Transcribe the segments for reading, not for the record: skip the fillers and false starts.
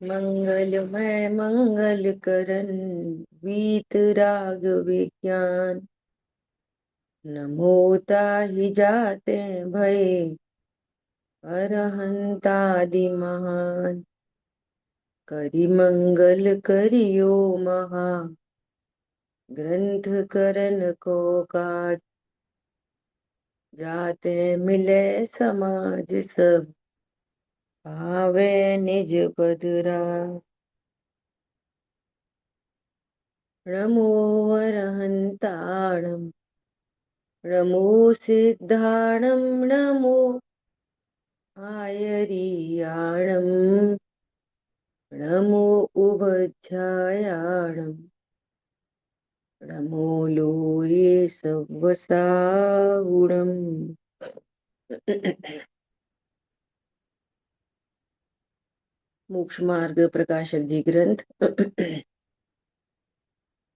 मंगलमय मंगल करन वीतराग विज्ञान। नमो ताहि जाते भय अरहंतादि महान। करि मंगल करियो महा ग्रंथ करन को काज। जाते मिले समाज सब पावे निज पद राज। नमो अरहंताणं नमो सिद्धाणं नमो आयरियाणं नमो उपाध्यायाणं नमो लोये सवसागुणम्। मोक्ष मार्ग प्रकाशक जी ग्रंथ।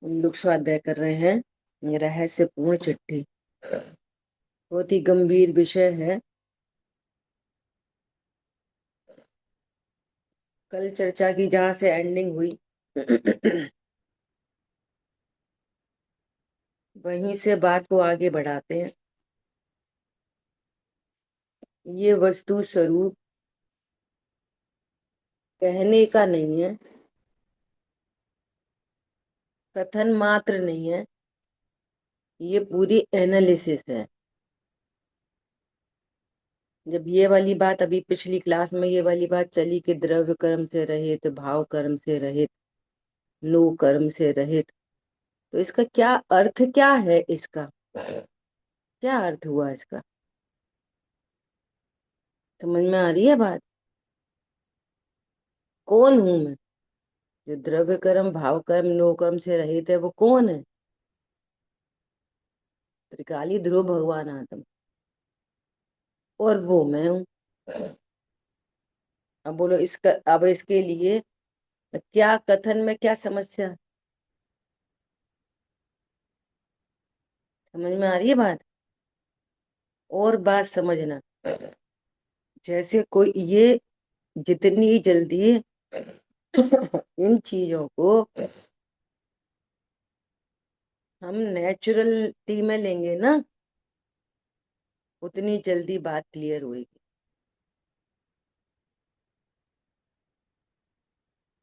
हम लोग स्वाध्याय कर रहे हैं रहस्यपूर्ण चिट्ठी। बहुत ही गंभीर विषय है। कल चर्चा की जहां से एंडिंग हुई वहीं से बात को आगे बढ़ाते हैं। ये वस्तु स्वरूप कहने का नहीं है, कथन मात्र नहीं है, ये पूरी एनालिसिस है। जब ये वाली बात अभी पिछली क्लास में ये वाली बात चली कि द्रव्य कर्म से रहित, भाव कर्म से रहित, नो कर्म से रहित, तो इसका क्या अर्थ क्या है? इसका क्या अर्थ हुआ? इसका समझ में आ रही है बात? कौन हूं मैं? जो द्रव्य कर्म, भाव कर्म, नो कर्म से रहित है, वो कौन है? त्रिकाली ध्रुव भगवान आत्मा, और वो मैं हूं। अब बोलो इसका, अब इसके लिए क्या कथन में क्या समस्या? समझ में आ रही है बात? और बात समझना, जैसे कोई ये जितनी जल्दी इन चीजों को हम नेचुरलिटी में लेंगे ना, उतनी जल्दी बात क्लियर होगी।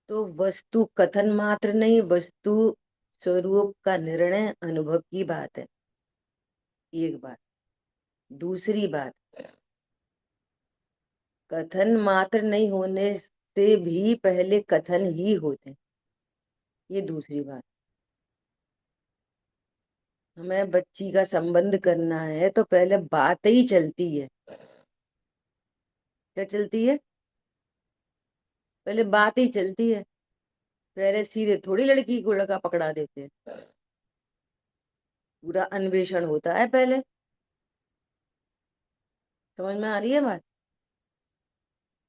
तो वस्तु कथन मात्र नहीं, वस्तु स्वरूप का निर्णय अनुभव की बात है। एक बात। दूसरी बात, कथन मात्र नहीं होने से भी पहले कथन ही होते हैं। ये दूसरी बात। हमें बच्ची का संबंध करना है तो पहले बात ही चलती है। क्या चलती है? पहले बात ही चलती है। पहले सीधे थोड़ी लड़की को लड़का पकड़ा देते हैं। पूरा अन्वेषण होता है पहले। समझ में आ रही है बात?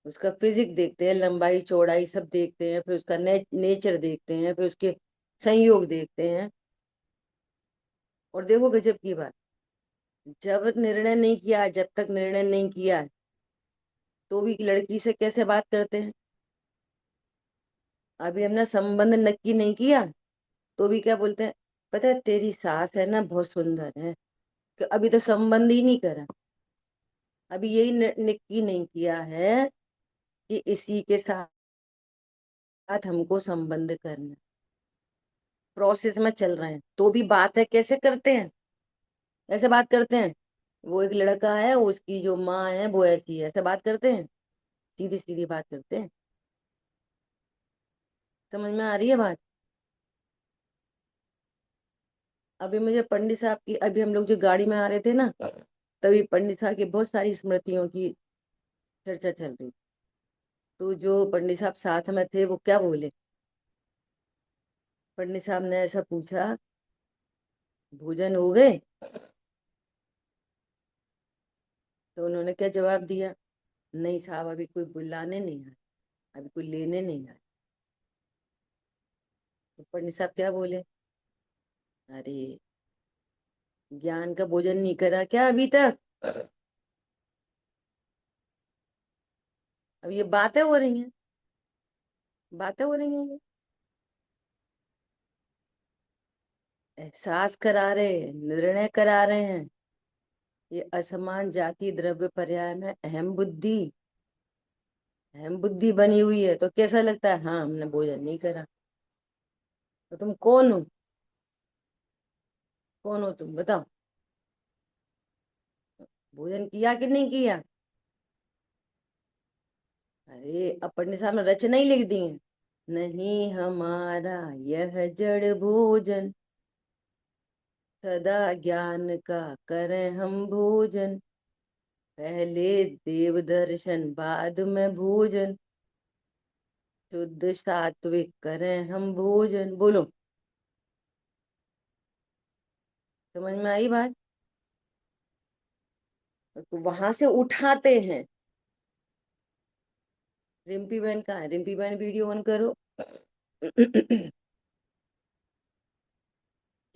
उसका फिजिक देखते हैं, लंबाई चौड़ाई सब देखते हैं, फिर उसका नेचर देखते हैं, फिर उसके संयोग देखते हैं। और देखो गजब की बात, जब निर्णय नहीं किया, जब तक निर्णय नहीं किया तो भी लड़की से कैसे बात करते हैं? अभी हमने संबंध नक्की नहीं किया तो भी क्या बोलते हैं? पता है तेरी सास है ना, बहुत सुंदर है। कि अभी तो संबंध ही नहीं करा, अभी यही नक्की नहीं किया है कि इसी के साथ हमको संबंध करना। प्रोसेस में चल रहे हैं तो भी बात है, कैसे करते हैं? ऐसे बात करते हैं, वो एक लड़का है, उसकी जो माँ है वो ऐसी है, ऐसे बात करते हैं? सीधी सीधी बात करते हैं। समझ में आ रही है बात? अभी मुझे पंडित साहब की, अभी हम लोग जो गाड़ी में आ रहे थे ना, तभी पंडित साहब की बहुत सारी स्मृतियों की चर्चा चल रही। तो जो पंडित साहब साथ में थे वो क्या बोले? पंडित साहब ने ऐसा पूछा, भोजन हो गए? तो उन्होंने क्या जवाब दिया? नहीं साहब, अभी कोई बुलाने नहीं आया, अभी कोई लेने नहीं आया। तो पंडित साहब क्या बोले? अरे ज्ञान का भोजन नहीं करा क्या अभी तक? अब ये बातें हो रही हैं, बातें हो रही हैं ये। एहसास करा रहे हैं, निर्णय करा रहे हैं। ये असमान जाति द्रव्य पर्याय में अहम बुद्धि, अहम बुद्धि बनी हुई है, तो कैसा लगता है? हाँ, हमने भोजन नहीं करा। तो तुम कौन हो? कौन हो तुम, बताओ? भोजन किया कि नहीं किया? अरे अपने सामने रचना ही लिख दी है। नहीं हमारा यह जड़ भोजन, सदा ज्ञान का करें हम भोजन, पहले देव दर्शन बाद में भोजन, शुद्ध सात्विक करें हम भोजन। बोलो, समझ में आई बात? तो वहां से उठाते हैं। रिम्पी बहन कहाँ है? रिम्पी बहन वीडियो ऑन करो।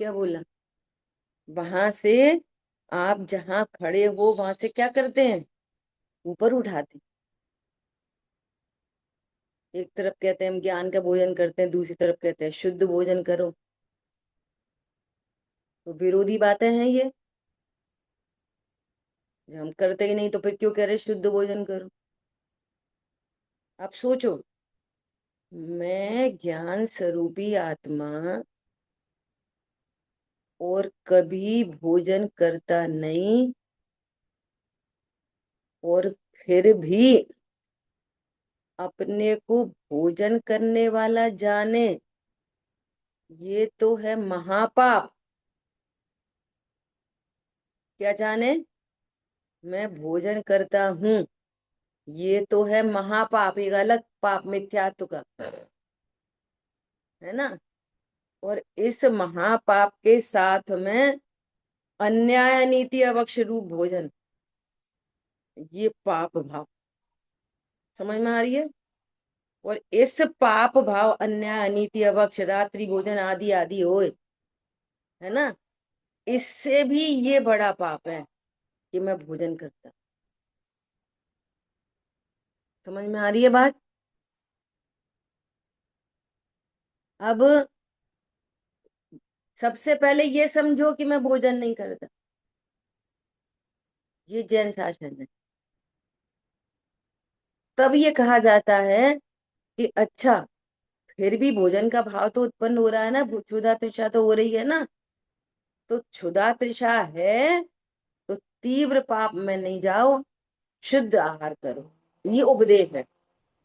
क्या बोला? वहां से आप जहां खड़े हो वहां से क्या करते हैं? ऊपर उठाते हैं। एक तरफ कहते हैं हम ज्ञान का भोजन करते हैं, दूसरी तरफ कहते हैं शुद्ध भोजन करो। तो विरोधी बातें हैं ये। जब हम करते ही नहीं तो फिर क्यों कह रहे शुद्ध भोजन करो? आप सोचो, मैं ज्ञान स्वरूपी आत्मा और कभी भोजन करता नहीं, और फिर भी अपने को भोजन करने वाला जाने, ये तो है महापाप। क्या जाने? मैं भोजन करता हूँ, ये तो है महापाप, एक अलग पाप, मिथ्यात्व का, है ना? और इस महापाप के साथ में अन्याय नीति अवक्ष रूप भोजन, ये पाप भाव समझ में आ रही है? और इस पाप भाव अन्याय अनीति अवक्ष रात्रि भोजन आदि आदि होए, है ना, इससे भी ये बड़ा पाप है कि मैं भोजन करता। समझ में आ रही है बात? अब सबसे पहले ये समझो कि मैं भोजन नहीं करता, ये जैन शासन है। तब ये कहा जाता है कि अच्छा, फिर भी भोजन का भाव तो उत्पन्न हो रहा है ना, क्षुधा तृषा तो हो रही है ना, तो क्षुधा तृषा है तो तीव्र पाप में नहीं जाओ, शुद्ध आहार करो। ये उपदेश है,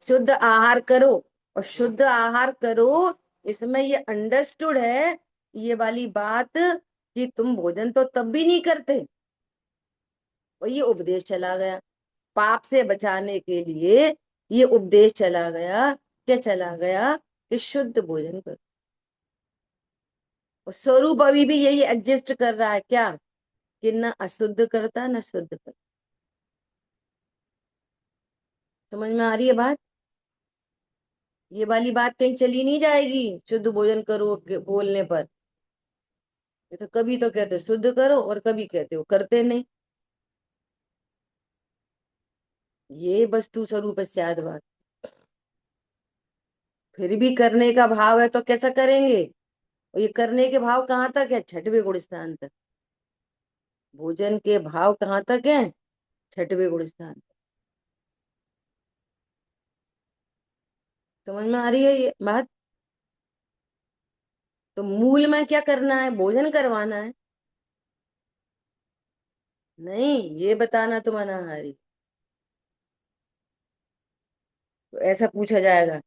शुद्ध आहार करो। और शुद्ध आहार करो, इसमें ये अंडरस्टूड है, ये वाली बात कि तुम भोजन तो तब भी नहीं करते। और ये उपदेश चला गया पाप से बचाने के लिए, ये उपदेश चला गया। क्या चला गया? कि शुद्ध भोजन करो। और स्वरूप अभी भी यही एग्जिस्ट कर रहा है क्या? कि ना अशुद्ध करता ना शुद्ध करता। समझ में आ रही है बात? ये वाली बात कहीं चली नहीं जाएगी शुद्ध भोजन करो के बोलने पर। ये तो कभी तो कहते हो शुद्ध करो और कभी कहते हो करते नहीं। ये वस्तु स्वरूप है सियाद बात। फिर भी करने का भाव है तो कैसा करेंगे? और ये करने के भाव कहाँ तक है? छठवें गुण स्थान तक। भोजन के भाव कहाँ तक है? छठवें गुण स्थान तक। समझ में आ रही है ये बात? तो मूल में क्या करना है? भोजन करवाना है? नहीं, ये बताना तुम अनाहारी। तो ऐसा पूछा जाएगा,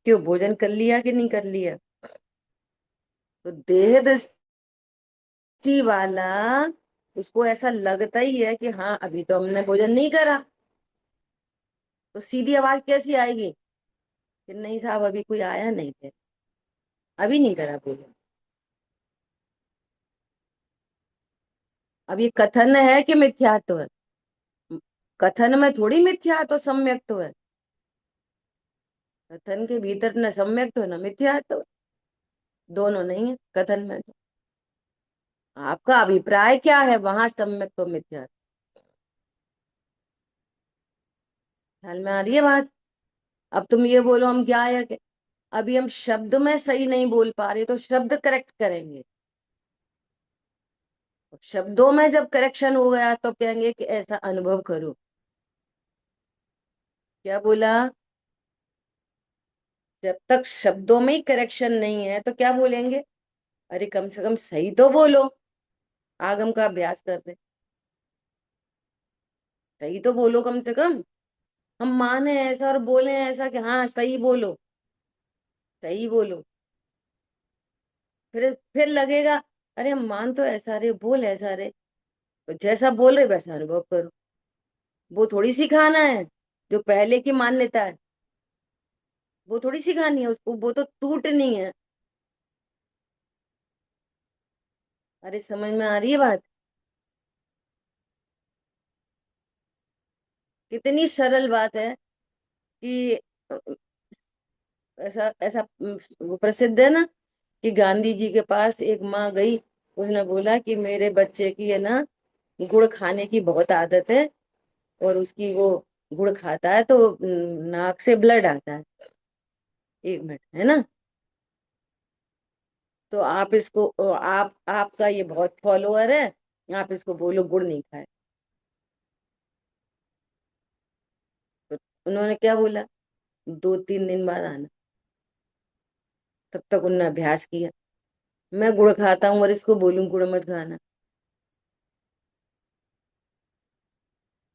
क्यों भोजन कर लिया कि नहीं कर लिया? तो देह दृष्टि वाला, उसको ऐसा लगता ही है कि हाँ अभी तो हमने भोजन नहीं करा। तो सीधी आवाज कैसी आएगी कि नहीं साहब अभी कोई आया नहीं थे, अभी नहीं करा भोजन। अब ये कथन है कि मिथ्यात्व है? कथन में थोड़ी मिथ्यात्व सम्यक तो है। कथन के भीतर न सम्यक तो है न मिथ्यात्व, दोनों नहीं है कथन में तो। आपका अभिप्राय क्या है वहां सम्यक तो मिथ्या। ख्याल में आ रही है बात। अब तुम ये बोलो हम क्या है कि अभी हम शब्द में सही नहीं बोल पा रहे तो शब्द करेक्ट करेंगे। शब्दों में जब करेक्शन हो गया तो कहेंगे कि ऐसा अनुभव करो। क्या बोला। जब तक शब्दों में ही करेक्शन नहीं है तो क्या बोलेंगे। अरे कम से कम सही तो बोलो। आगम का अभ्यास कर रहे, सही तो बोलो कम से कम। हम माने ऐसा और बोले ऐसा कि हाँ सही बोलो, सही बोलो। फिर लगेगा अरे हम मान तो ऐसा रहे बोल ऐसा रहे, तो जैसा बोल रहे वैसा अनुभव करो। वो थोड़ी सिखाना है, जो पहले की मान्यता है वो थोड़ी सिखानी है उसको, वो तो टूटनी है। अरे समझ में आ रही है बात। कितनी सरल बात है कि ऐसा ऐसा वो प्रसिद्ध है ना कि गांधी जी के पास एक माँ गई, उसने बोला कि मेरे बच्चे की है ना गुड़ खाने की बहुत आदत है, और उसकी वो गुड़ खाता है तो नाक से ब्लड आता है। एक मिनट है ना। तो आप इसको आप आपका ये बहुत फॉलोअर है, आप इसको बोलो गुड़ नहीं खाए। तो उन्होंने क्या बोला, 2-3 दिन बाद आना। तब तक उन्होंने अभ्यास किया। मैं गुड़ खाता हूँ और इसको बोलूं गुड़ मत खाना।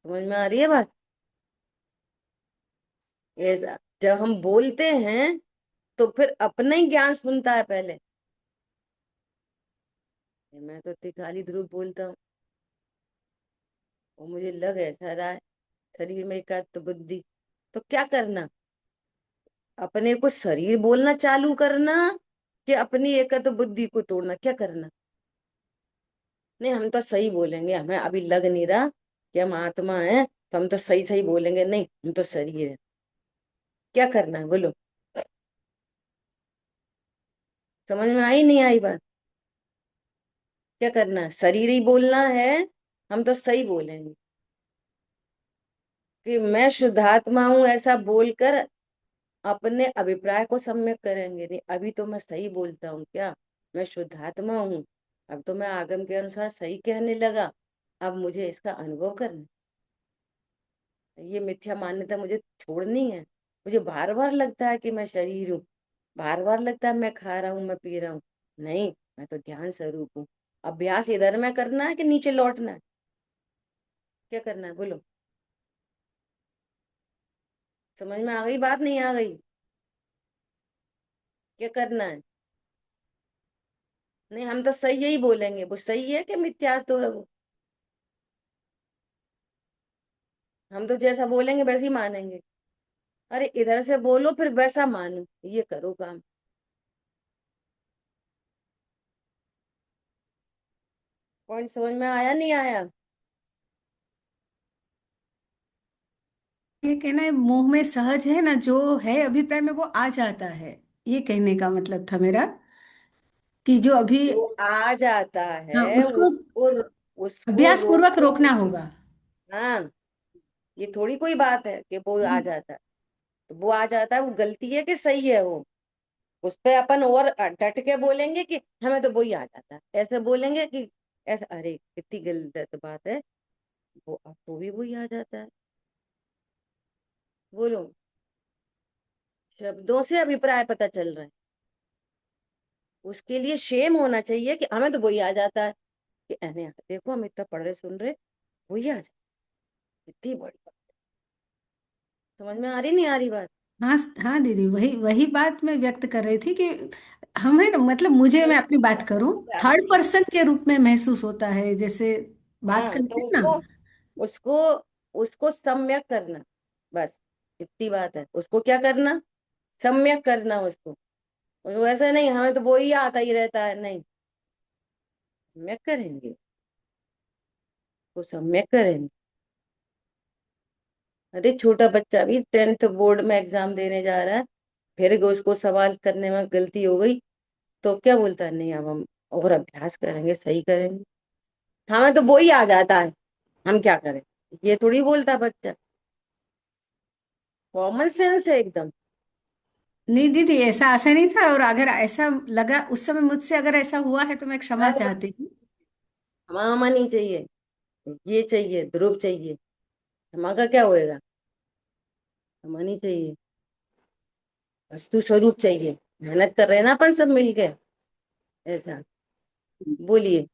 समझ में आ रही है बात। ऐसा जब हम बोलते हैं तो फिर अपना ही ज्ञान सुनता है पहले। मैं तो तिखाली ध्रुव बोलता हूँ और मुझे लग ऐसा रहा है शरीर में एकात्म बुद्धि। तो क्या करना, अपने को शरीर बोलना चालू करना कि अपनी एकत्व बुद्धि को तोड़ना, क्या करना। नहीं हम तो सही बोलेंगे, हमें अभी लग नहीं रहा कि हम आत्मा है, तो हम तो सही सही बोलेंगे, नहीं हम तो शरीर है। क्या करना है बोलो। समझ में आई नहीं आई बात। क्या करना है, शरीर ही बोलना है। हम तो सही बोलेंगे कि मैं शुद्धात्मा हूं ऐसा बोलकर अपने अभिप्राय को सम्यक करेंगे। नहीं अभी तो मैं सही बोलता हूँ क्या, मैं शुद्धात्मा हूँ। अब तो मैं आगम के अनुसार सही कहने लगा, अब मुझे इसका अनुभव करना है। ये मिथ्या मान्यता मुझे छोड़नी है। मुझे बार बार लगता है कि मैं शरीर हूँ, बार बार लगता है मैं खा रहा हूँ मैं पी रहा हूँ। नहीं, मैं तो ज्ञान स्वरूप हूँ। अभ्यास इधर में करना है कि नीचे लौटना है। क्या करना है बोलो। समझ में आ गई बात नहीं आ गई। क्या करना है। नहीं हम तो सही यही बोलेंगे, वो सही है कि मिथ्या तो है वो। हम तो जैसा बोलेंगे वैसे ही मानेंगे। अरे इधर से बोलो फिर वैसा मानो, ये करो काम। पॉइंट समझ में आया नहीं आया। ये कहना है मुंह में सहज है ना, जो है अभिप्राय में वो आ जाता है। ये कहने का मतलब था मेरा, कि जो अभी, जो आ जाता हाँ, है उसको उसको अभ्यास पूर्वक रोकने रोकना की। होगा। हाँ, ये थोड़ी कोई बात है कि वो आ हम्म। जाता है। तो वो आ जाता है वो गलती है कि सही है वो, उस पे अपन और डट के बोलेंगे कि हमें तो वही आ जाता है, ऐसे बोलेंगे कि ऐसा, अरे कितनी गलत बात है। वो अब तो भी वही आ जाता है। बोलो। शब्दों से अभिप्राय पता चल रहा है, उसके लिए शेम होना चाहिए कि हमें तो वही आ जाता है। कि अरे देखो हम इतना पढ़ रहे सुन रहे, वही आ जाता है। इतनी बड़ी बात। समझ में आ रही नहीं आ रही बात। हाँ हाँ दीदी, वही वही बात मैं व्यक्त कर रही थी कि हमें ना, मतलब मुझे, मैं अपनी बात करूं, थर्ड पर्सन के रूप में महसूस होता है, जैसे बात हाँ करते तो हैं ना। उसको उसको उसको सम्यक करना, बस इतनी बात है। उसको क्या करना, सम्यक करना उसको। उसको ऐसा नहीं हमें तो वो ही आता ही रहता है, नहीं, सम्यक करेंगे, वो सम्यक करेंगे। अरे छोटा बच्चा भी 10th बोर्ड में एग्जाम देने जा रहा है, फिर उसको सवाल करने में गलती हो गई तो क्या बोलता है, नहीं अब हम और अभ्यास करेंगे, सही करेंगे। हमें तो वो ही आ जाता है, हम क्या करें। ये थोड़ी बोलता बच्चा, कॉमन सेंस है एकदम। नहीं दीदी, ऐसा आशा नहीं था, और अगर ऐसा लगा उस समय मुझसे, अगर ऐसा हुआ है तो मैं क्षमा अरे चाहती हूँ। हमा नहीं चाहिए, ये चाहिए, ध्रुव चाहिए। हमा का क्या होएगा, हमा नहीं चाहिए, वस्तु स्वरूप चाहिए। मेहनत कर रहे हैं ना अपन सब मिलके, ऐसा। बोलिए।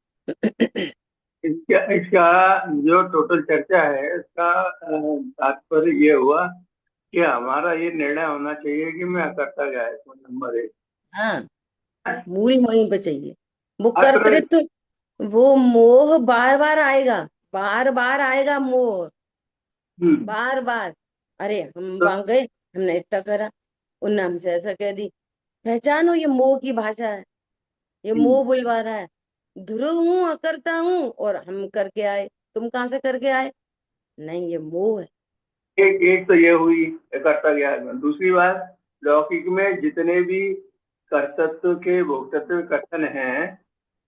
इसका इसका जो टोटल चर्चा है, इसका तात्पर्य ये हुआ कि हमारा ये निर्णय होना चाहिए कि मैं करता क्या है, नंबर एक। हाँ, मूल वहीं पे चाहिए। वो छात्र। कर्तृत्व, वो मोह बार बार आएगा, बार बार आएगा मोह, हम्म। बार बार। अरे हम तो वहां गए, हमने इतना करा, उनने हमसे ऐसा कह दी। पहचानो, ये मोह की भाषा है, ये हम्म, मोह बुलवा रहा है। ध्रुव हूं, करता हूं, और हम करके आए। तुम कहाँ से करके आए? नहीं, ये मोह है। एक एक तो ये हुई करता गया है। दूसरी बात, लौकिक में जितने भी कर्तृत्व के भोक्तृत्व के कथन हैं,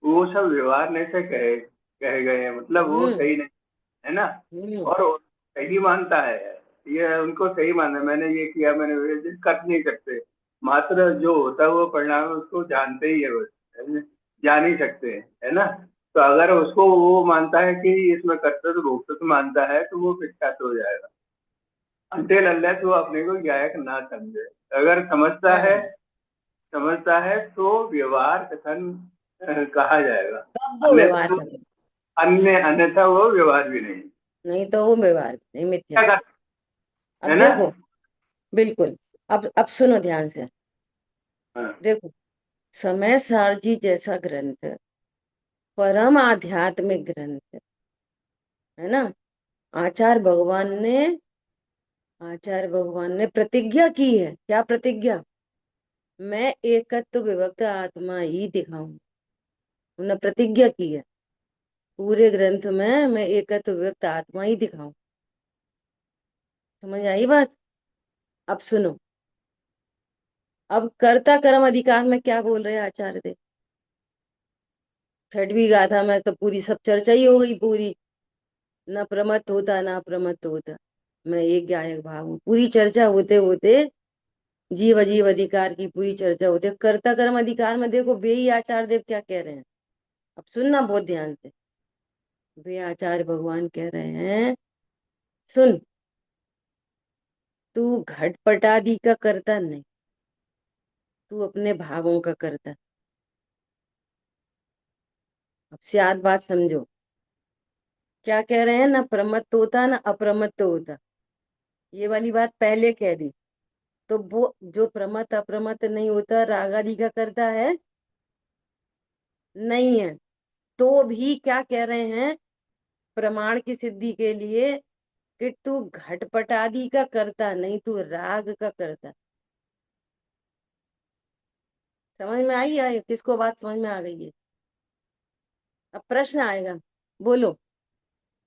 वो सब व्यवहार से कहे कहे गए हैं, मतलब वो हम्म। सही नहीं है ना। हम्म। और वो सही मानता है, ये उनको सही मानना है, मैंने ये किया, मैंने ये कर नहीं सकते। मात्र जो होता है वो परिणाम है, उसको जानते ही है बस, है ना? जान ही सकते हैं, है ना। तो अगर उसको वो मानता है कि इसमें कर्तव्य भोक्तव्य मानता है, तो वो विख्यात हो जाएगा। अंटिल अनलेस वो अपने को गायक ना समझे। अगर हाँ, समझता है तो व्यवहार कथन कहा जाएगा। तब वो व्यवहार अन्यथा कर, अन्यथा वो व्यवहार भी नहीं। नहीं तो वो व्यवहार नहीं, मिथ्या। क्या कर, अब है ना। देखो, बिल्कुल। अब सुनो ध्यान से। हाँ। देखो, समय सारजी जैसा ग्रंथ, परम आध्यात्मिक ग्रंथ, है ना। आचार्य भगवान ने आचार्य भगवान ने प्रतिज्ञा की है। क्या प्रतिज्ञा? मैं एकत्व विभक्त आत्मा ही दिखाऊं। उन्होंने प्रतिज्ञा की है, पूरे ग्रंथ में मैं एकत्व विभक्त आत्मा ही दिखाऊं। समझ आई बात? अब सुनो। अब कर्ता कर्म अधिकार में क्या बोल रहे हैं आचार्य देव? छठवीं गाथा में तो पूरी सब चर्चा ही हो गई पूरी। न प्रमत्त होता, ना प्रमत्त होता, मैं एक गायक भाव हूँ, पूरी चर्चा होते होते, जीव अजीव अधिकार की पूरी चर्चा होती है। कर्ता कर्म अधिकार में देखो, वे ही आचार्य देव क्या कह रहे हैं। अब सुनना बहुत ध्यान से। वे आचार्य भगवान कह रहे हैं, सुन, तू घटपटादि का करता नहीं, तू अपने भावों का करता। अब से आज बात समझो। क्या कह रहे हैं? ना प्रमत्त होता, ना अप्रमत्त होता। ये वाली बात पहले कह दी। तो वो जो प्रमत्त अप्रमत्त नहीं होता, राग आदि का करता है, नहीं है, तो भी क्या कह रहे हैं प्रमाण की सिद्धि के लिए, कि तू घटपट आदि का करता नहीं, तू राग का करता। समझ में आई है? किसको बात समझ में आ गई है? अब प्रश्न आएगा, बोलो।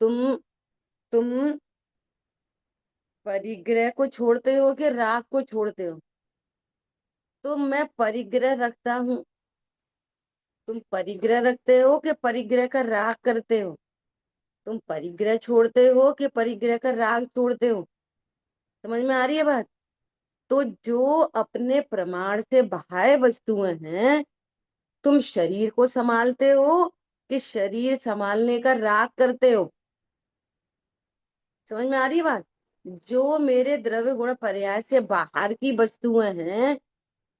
तुम तुम परिग्रह को छोड़ते हो कि राग को छोड़ते हो? तो मैं परिग्रह रखता हूँ। तुम परिग्रह रखते हो कि परिग्रह का राग करते हो? तुम परिग्रह छोड़ते हो कि परिग्रह का राग छोड़ते हो? समझ में आ रही है बात? तो जो अपने प्रमाण से बाह्य वस्तुएं हैं, तुम शरीर को संभालते हो कि शरीर संभालने का राग करते हो? समझ में आ रही है बात? जो मेरे द्रव्य गुण पर्याय से बाहर की वस्तुएं हैं,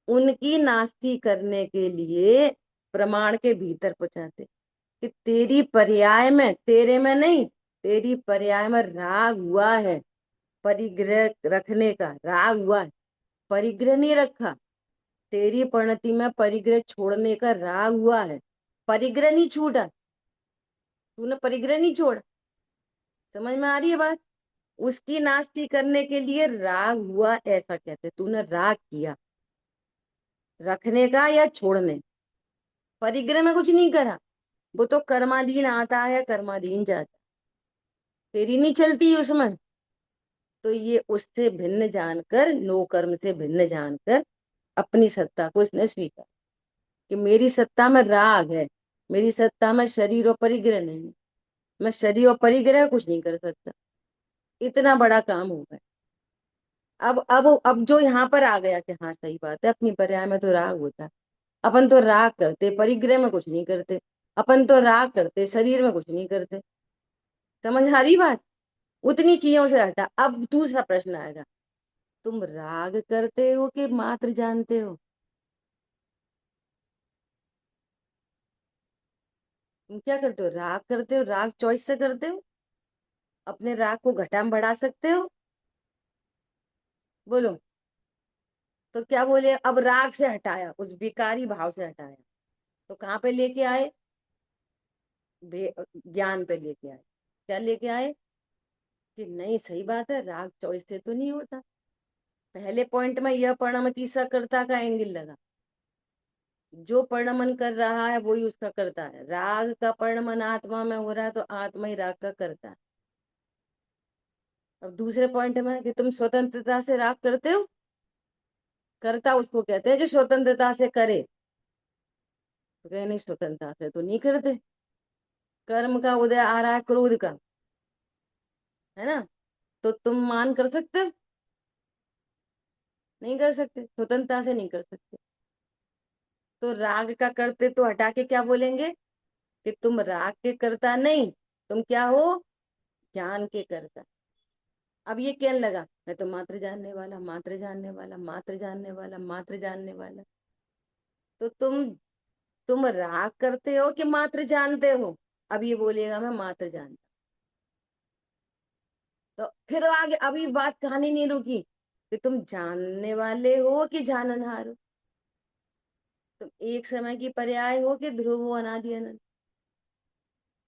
उनकी नास्ती करने के लिए प्रमाण के भीतर पहुंचाते, कि तेरी पर्याय में, तेरे में नहीं, तेरी पर्याय में राग हुआ है, परिग्रह रखने का राग हुआ है, परिग्रह नहीं रखा। तेरी परिणति में परिग्रह छोड़ने का राग हुआ है, परिग्रह नहीं छूटा। तूने परिग्रह नहीं छोड़ा। समझ में आ रही है बात? उसकी नास्ती करने के लिए राग हुआ, ऐसा कहते। तूने राग किया रखने का या छोड़ने, परिग्रह में कुछ नहीं करा। वो तो कर्माधीन आता है, कर्माधीन जाता, तेरी नहीं चलती उसमें। तो ये उससे भिन्न जानकर, नो कर्म से भिन्न जानकर, अपनी सत्ता को इसने स्वीकार, कि मेरी सत्ता में राग है, मेरी सत्ता में शरीर और परिग्रह नहीं है। मैं शरीर और परिग्रह कुछ नहीं कर सकता, इतना बड़ा काम हो गया। अब जो यहाँ पर आ गया कि हाँ सही बात है, अपनी पर्याय में तो राग होता है। अपन तो राग करते, परिग्रह में कुछ नहीं करते। अपन तो राग करते, शरीर में कुछ नहीं करते। समझ आ रही बात? उतनी चीजों से हटा। अब दूसरा प्रश्न आएगा, तुम राग करते हो कि मात्र जानते हो? तुम क्या करते हो? राग करते हो, राग चॉइस से करते हो? अपने राग को घटा में बढ़ा सकते हो? बोलो। तो क्या बोले, अब राग से हटाया, उस विकारी भाव से हटाया, तो कहाँ पे लेके आए? ज्ञान पे लेके आए। क्या लेके आए? कि नहीं सही बात है, राग चॉइस से तो नहीं होता। पहले पॉइंट में यह परिणाम तीसरा कर्ता का एंगल लगा। जो परिणमन कर रहा है वही उसका करता है। राग का परिणमन आत्मा में हो रहा है तो आत्मा ही राग का करता है। अब दूसरे पॉइंट में कि तुम स्वतंत्रता से राग करते हो। करता उसको कहते हैं जो स्वतंत्रता से करे। तो कहे नहीं, स्वतंत्रता से तो नहीं करते। कर्म का उदय आ रहा है क्रोध का, है ना? तो तुम मान कर सकते हो? नहीं कर सकते, स्वतंत्रता से नहीं कर सकते। तो राग का करते तो हटा के क्या बोलेंगे कि तुम राग के करता नहीं, तुम क्या हो? ज्ञान के करता। अब ये कहने लगा मैं तो मात्र जानने वाला, मात्र जानने वाला, मात्र जानने वाला, मात्र जानने वाला। तो तुम राग करते हो कि मात्र जानते हो? अब ये बोलेगा मैं मात्र जानता। तो फिर आगे अभी बात कहानी नहीं रुकी कि तुम जानने वाले हो कि जाननहार हो। तुम एक समय की पर्याय हो कि ध्रुव हो अनादि अनंत।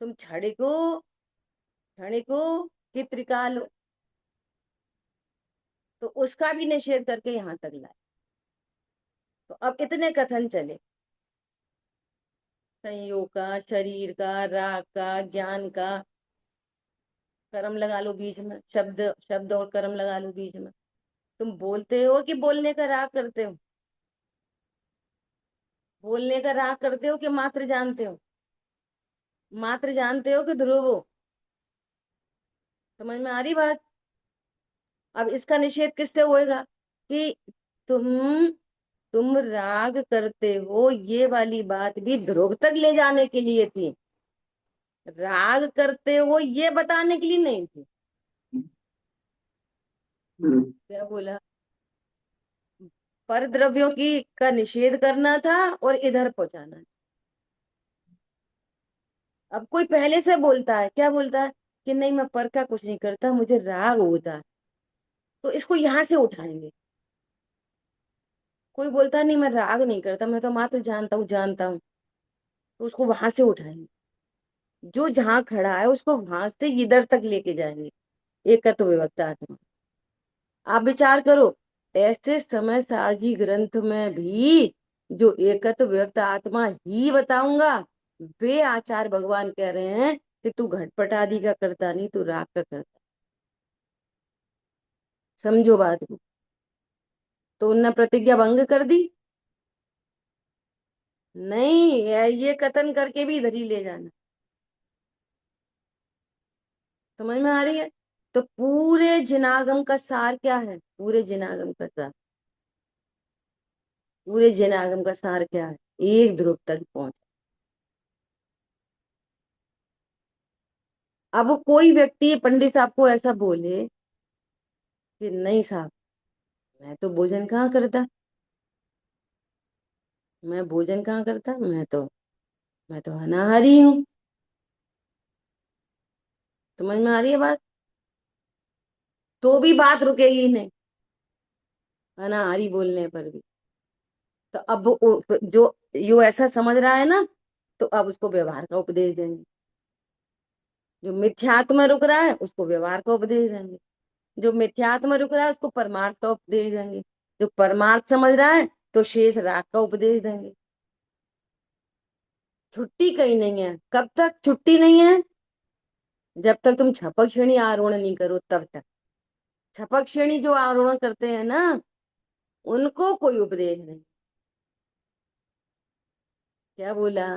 तुम क्षणिक हो, क्षणिक हो कि त्रिकाल हो। तो उसका भी निषेध करके यहाँ तक लाए। तो अब इतने कथन चले, संयोग का, शरीर का, राग का, ज्ञान का। कर्म लगा लो बीच में, शब्द शब्द और कर्म लगा लो बीच में। तुम बोलते हो कि बोलने का राग करते हो? बोलने का राग करते हो कि मात्र जानते हो? मात्र जानते हो कि ध्रुव हो? समझ में आ रही बात? अब इसका निषेध किससे होएगा कि तुम तुम राग करते हो, ये वाली बात भी ध्रुव तक ले जाने के लिए थी। राग करते हो ये बताने के लिए नहीं थी। क्या बोला? पर द्रव्यों की का निषेध करना था और इधर पहुंचाना। अब कोई पहले से बोलता है, क्या बोलता है कि नहीं मैं पर का कुछ नहीं करता, मुझे राग होता है, तो इसको यहां से उठाएंगे। कोई बोलता है नहीं मैं राग नहीं करता, मैं तो मात्र जानता हूँ जानता हूँ, तो उसको वहां से उठाएंगे। जो जहां खड़ा है उसको वहां से इधर तक लेके जाएंगे। एकत्व विभक्त आत्मा। आप विचार करो, ऐसे समय सारजी ग्रंथ में भी जो एकत्व विभक्त आत्मा ही बताऊंगा, वे आचार्य भगवान कह रहे हैं कि तू घटपट आदि का करता नहीं, तू राग का करता। समझो बात को। तो उनने प्रतिज्ञा भंग कर दी? नहीं, ये कथन करके भी इधर ही ले जाना। समझ में आ रही है? तो पूरे जिनागम का सार क्या है? पूरे जिनागम का सार, पूरे जिनागम का सार क्या है? एक ध्रुव तक पहुंच। अब कोई व्यक्ति पंडित साहब को ऐसा बोले कि नहीं साहब, मैं तो भोजन कहाँ करता, मैं भोजन कहाँ करता, मैं तो अनाहारी हूँ। समझ में आ रही है बात? तो भी बात रुकेगी नहीं, अनाहारी बोलने पर भी। तो अब जो यो ऐसा समझ रहा है ना, तो अब उसको व्यवहार का उपदेश देंगे। जो मिथ्यात्व में रुक रहा है उसको व्यवहार का उपदेश देंगे। जो मिथ्यात्व में रुक रहा है उसको परमार्थ का उपदेश देंगे। जो परमार्थ समझ रहा है तो शेष राग का उपदेश देंगे। छुट्टी कहीं नहीं है। कब तक छुट्टी नहीं है? जब तक तुम छपक श्रेणी आरोहण नहीं करो तब तक। छपक श्रेणी जो आरोहण करते हैं ना, उनको कोई उपदेश नहीं। क्या बोला?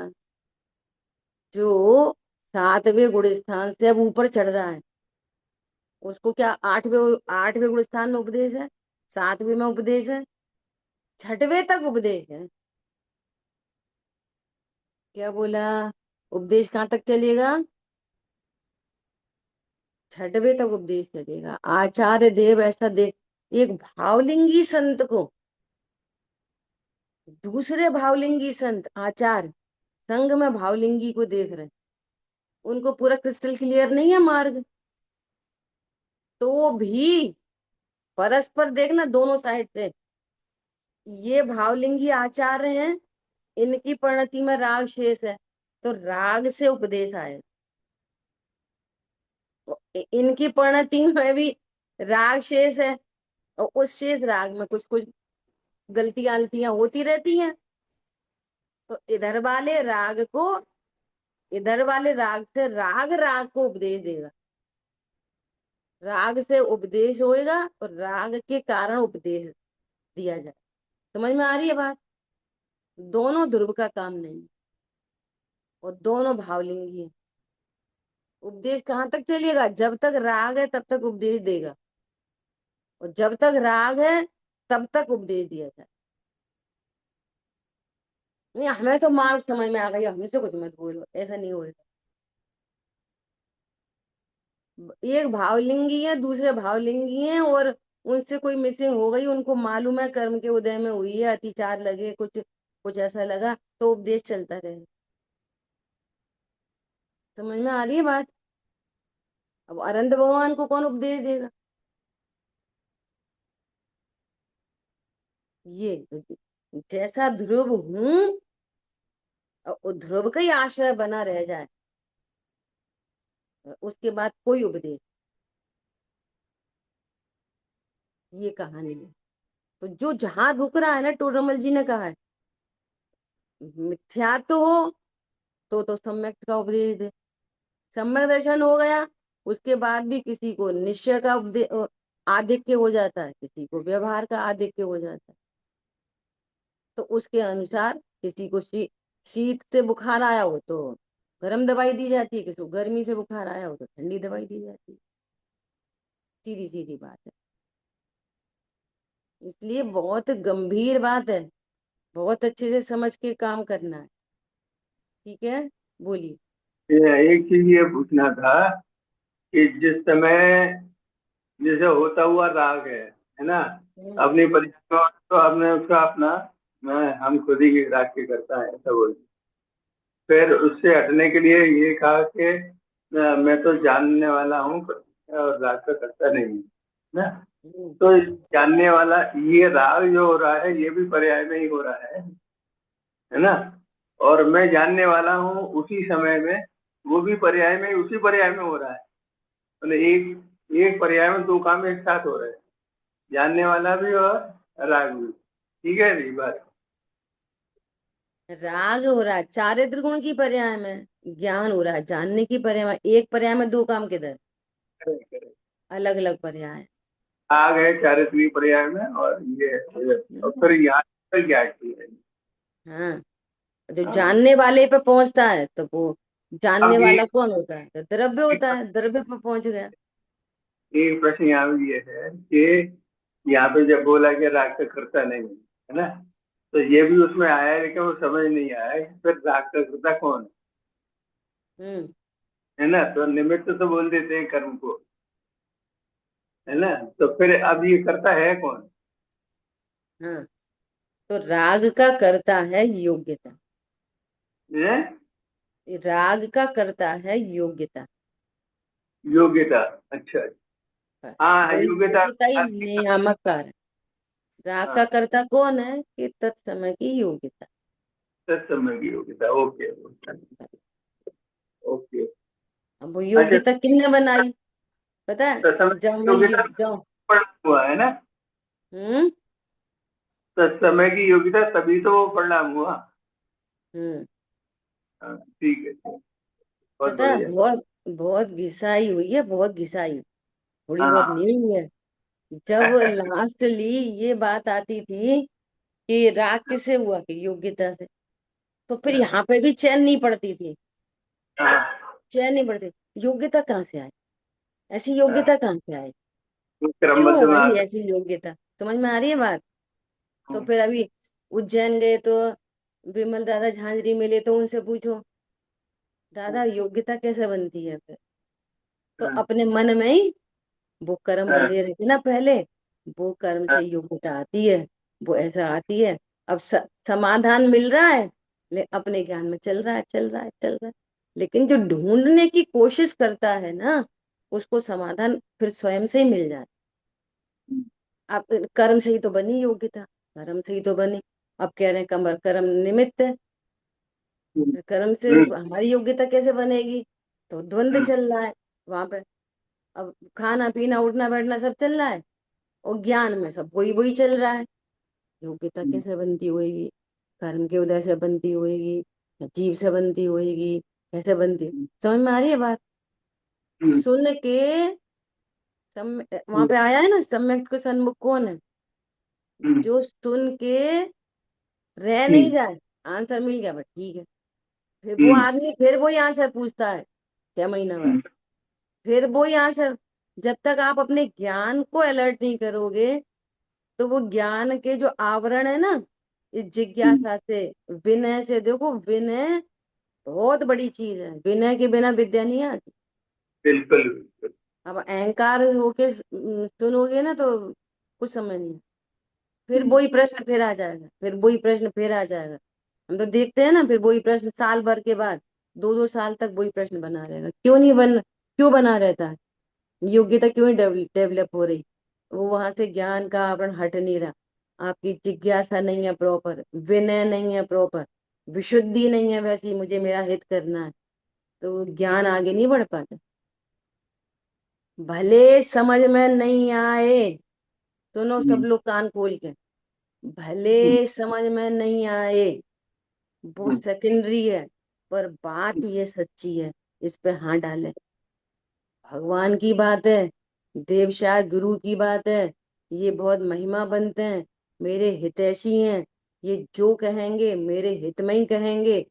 जो 7वें गुण स्थान से अब ऊपर चढ़ रहा है, उसको क्या 8वें गुण स्थान में उपदेश है, 7वें में उपदेश है, 6वें तक उपदेश है। क्या बोला? उपदेश कहाँ तक चलेगा? 6वें तक उपदेश चलेगा। आचार्य देव ऐसा देख, एक भावलिंगी संत को दूसरे भावलिंगी संत आचार्य संग में भावलिंगी को देख रहे हैं, उनको पूरा क्रिस्टल क्लियर नहीं है मार्ग, तो भी परस्पर देखना दोनों साइड से, ये भावलिंगी आचार्य हैं, इनकी परिणति में राग शेष है, तो राग से उपदेश आए। इनकी परिणति में भी राग शेष है, और उस शेष राग में कुछ कुछ गलतियां अलतियां होती रहती हैं, तो इधर वाले राग से राग राग को उपदेश देगा, राग से उपदेश होएगा और राग के कारण उपदेश दिया जाए। समझ में आ रही है बात? दोनों ध्रुव का काम नहीं, और दोनों भावलिंगी है। उपदेश कहाँ तक चलेगा? जब तक राग है तब तक उपदेश देगा, और जब तक राग है तब तक उपदेश दिया जाए। नहीं, हमें तो मार्ग समझ में आ गई, हमें से कुछ मत बोलो, ऐसा नहीं होएगा। एक भावलिंगी है, दूसरे भावलिंगी हैं, और उनसे कोई मिसिंग हो गई, उनको मालूम है कर्म के उदय में हुई है, अतिचार लगे, कुछ कुछ ऐसा लगा, तो उपदेश चलता रहे। समझ में आ रही है बात? अब अनंत भगवान को कौन उपदेश देगा? ये जैसा ध्रुव हूं, और ध्रुव का ही आश्रय बना रह जाए, उसके बाद कोई उपदेश, ये कहानी है। तो जो जहां रुक रहा है ना, टोडरमल जी ने कहा है, मिथ्यात्व हो तो सम्यक का उपदेश दे, सम्यक दर्शन हो गया, उसके बाद भी किसी को निश्चय का उपदेश आधिक्य हो जाता है, किसी को व्यवहार का आधिक्य हो जाता है, तो उसके अनुसार किसी को शीत से बुखार आया हो तो गर्म दवाई दी जाती है, किसी को गर्मी से बुखार आया हो तो ठंडी दवाई दी जाती है। सीधी सीधी बात है। इसलिए बहुत गंभीर बात है, बहुत अच्छे से समझ के काम करना है। ठीक है, बोलिए। एक चीज ये पूछना था कि जिस समय जैसे होता हुआ राग है ना, अपनी परीक्षा तो आपने उसका अपना मैं हम खुद ही राग के करता है ऐसा बोल, फिर उससे हटने के लिए ये कहा कि मैं तो जानने वाला हूँ और राग का करता नहीं हूँ ना। तो जानने वाला ये राग जो हो रहा है ये भी पर्याय में ही हो रहा है ना, और मैं जानने वाला हूँ उसी समय में, वो भी पर्याय में, उसी पर्याय में हो रहा है, मतलब एक एक पर्याय में दो काम एक साथ हो रहे हैं, जानने वाला भी और राग भी। ठीक है नहीं बात? राग हो रहा है चारित्र गुण की पर्याय में, ज्ञान हो रहा है जानने की पर्याय में, एक पर्याय में दो काम किधर, अलग अलग पर्याय है। राग है चारित्रिक पर्याय में, और ये है, और फिर यहाँ पर क्या है? हाँ, जो हाँ। जानने वाले पे पहुंचता है तो वो जानने अब वाला कौन होता है? तो द्रव्य होता है, द्रव्य पे पहुंच गया। एक प्रश्न यहाँ भी ये है कि यहाँ पे जब बोला कि राग का करता नहीं है ना, तो ये भी उसमें आया है, लेकिन वो समझ नहीं आया है कि फिर राग का करता कौन हम्म। है ना, तो निमित्त तो बोल देते हैं कर्म को, है ना, तो फिर अब ये करता है कौन? हाँ, तो राग का करता है योग्यता, है? राग का करता है योग्यता। योग्यता। अच्छा। बस, हाँ वही योग्यता। योग्यता ही नियामक कार्य। राग का हाँ करता कौन है? कि तत्समय की योग्यता। तत्समय की योग्यता। Okay okay. अब वो अच्छा, योग्यता किसने बनाई पता है? तत्समय जब की मैं योग्यता जब परिणाम हुआ है ना, हम्म। तत्समय की योग्यता तभी तो वो परिणाम हुआ। हम्म। हाँ, ठीक है, बहुत पता है, बढ़िया। बहुत बहुत घिसाई हुई है, बहुत घिसाई, थोड़ी बहुत हाँ नहीं हुई है। जब लास्टली ये बात आती थी कि राग किससे हुआ? कि योग्यता से, तो फिर यहाँ पे भी चैन नहीं पड़ती थी। हाँ, चैन नहीं बढ़ती। योग्यता कहाँ से आई? ऐसी हाँ, योग्यता कहाँ से आई? क्यों क्रमबद्ध में आई आता ऐसी योग्यता? समझ में आ रही है बात? तो है। फिर अभी उज्जैन गए तो विमल दादा झांझरी मिले तो उनसे पूछो, दादा योग्यता कैसे बनती है फिर? तो हाँ, अपने मन में ही वो कर्म हाँ, बंधे रहते ना पहले, वो कर्म से हाँ, योग्यता आती है, वो ऐसा आती है। अब समाधान मिल रहा है, ले अपने ज्ञान में चल रहा है, चल रहा है, चल रहा है। लेकिन जो ढूंढने की कोशिश करता है ना, उसको समाधान फिर स्वयं से ही मिल जाता है। आप कर्म से ही तो बनी योग्यता, कर्म से ही तो बनी। अब कह रहे हैं कमर कर्म निमित्त है, कर्म से हम्म, हमारी योग्यता कैसे बनेगी? तो द्वंद्व हम्म, चल रहा है वहां पे। अब खाना पीना उठना बैठना सब चल रहा है, और ज्ञान में सब वही वही चल रहा है। योग्यता हम्म, कैसे बनती होएगी? कर्म के उदय से बनती होएगी या जीव से बनती होएगी? कैसे बनती है? समझ में आ रही है बात? हम्म, सुन के वहां पे आया है ना, सम्यक को सन्मुख कौन है? हम्म, जो सुन के रह नहीं हम्म, जाए। आंसर मिल गया, बट ठीक है। फिर वो हम्म, आदमी फिर वही आंसर पूछता है 6 महीना बाद, हम्म, फिर वही आंसर। जब तक आप अपने ज्ञान को अलर्ट नहीं करोगे, तो वो ज्ञान के जो आवरण है ना, इस हम्म, जिज्ञासा से, विनय से, देखो विनय बहुत बड़ी चीज है, विनय के बिना विद्या नहीं आती। बिल्कुल बिल्कुल। अब अहंकार होके सुनोगे ना तो कुछ समझ नहीं। फिर हम्म, वही प्रश्न फिर आ जाएगा, फिर वही प्रश्न फिर आ जाएगा। हम तो देखते हैं ना, फिर वही प्रश्न साल भर के बाद, 2-2 साल तक वही प्रश्न बना रहेगा। क्यों नहीं बन, क्यों बना रहता है? योग्यता क्यों नहीं डेवलप हो रही? वो वहां से ज्ञान का आवरण हट नहीं रहा। आपकी जिज्ञासा नहीं है प्रॉपर, विनय नहीं है प्रॉपर, विशुद्धि नहीं है वैसी, मुझे मेरा हित करना है, तो ज्ञान आगे नहीं बढ़ पाता। भले समझ में नहीं आए, सुनो सब हम्म, लोग कान खोल के, हम्म, भले समझ में नहीं आए, वो हम्म, सेकेंडरी है, पर बात ये सच्ची है, इस पे हाँ डाले। भगवान की बात है, देव शायद गुरु की बात है, ये बहुत महिमा बनते हैं, मेरे हितैषी हैं, ये जो कहेंगे मेरे हित में ही कहेंगे,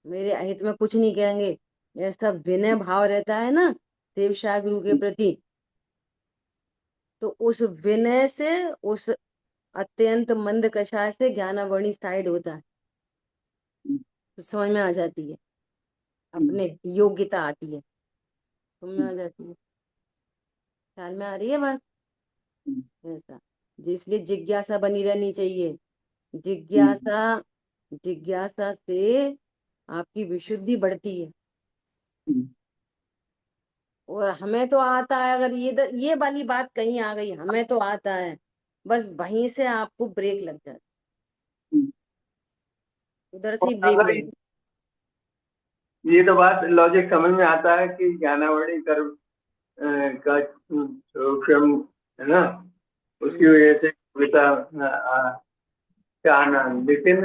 मेरे अहित में कुछ नहीं कहेंगे। ऐसा विनय भाव रहता है ना देव शाह गुरु के प्रति, तो उस विनय से, उस अत्यंत मंद कषाय से ज्ञानावरणी साइड होता है, तो समझ में आ जाती है, हम्म, अपने योग्यता आती है, समझ में आ जाती है। ख्याल में आ रही है बात? हम्म, ऐसा, इसलिए जिज्ञासा बनी रहनी चाहिए। हम्म, जिज्ञासा, जिज्ञासा से आपकी विशुद्धि बढ़ती है। हम्म, और हमें तो आता है, अगर ये वाली बात कहीं आ गई, हमें तो आता है, बस वहीं से आपको ब्रेक लग जाती, हम्म। उधर से और ही ब्रेक अगर लग जाती। ये तो बात लॉजिक समझ में आता है कि ज्ञानावली कर्म का सूक्ष्म है ना, उसकी हम्म, वजह से कविता का आना, लेकिन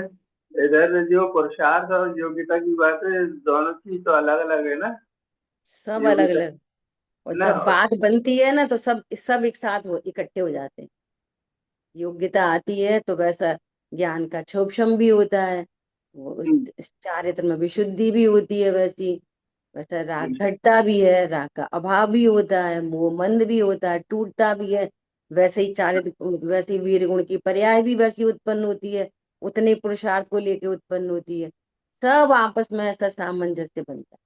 इधर जो पुरुषार्थ और योग्यता की बात है, दोनों चीज तो अलग अलग है ना। सब अलग योग्यता अलग। और है ना, जब बात बनती है ना, तो सब सब एक साथ इकट्ठे हो जाते हैं। योग्यता आती है तो वैसा ज्ञान का क्षोभशम भी होता है, वो हम्म, उस चारित्र में विशुद्धि भी होती है वैसी, वैसा राग बिल्कुल। घटता भी है, राग का अभाव भी होता है, मोह मंद भी होता है, टूटता भी है। वैसे ही चारित्र, वैसे ही वीर गुण की पर्याय भी वैसी उत्पन्न होती है, उतने पुरुषार्थ को लेके उत्पन्न होती है। सब आपस में ऐसा सामंजस्य बनता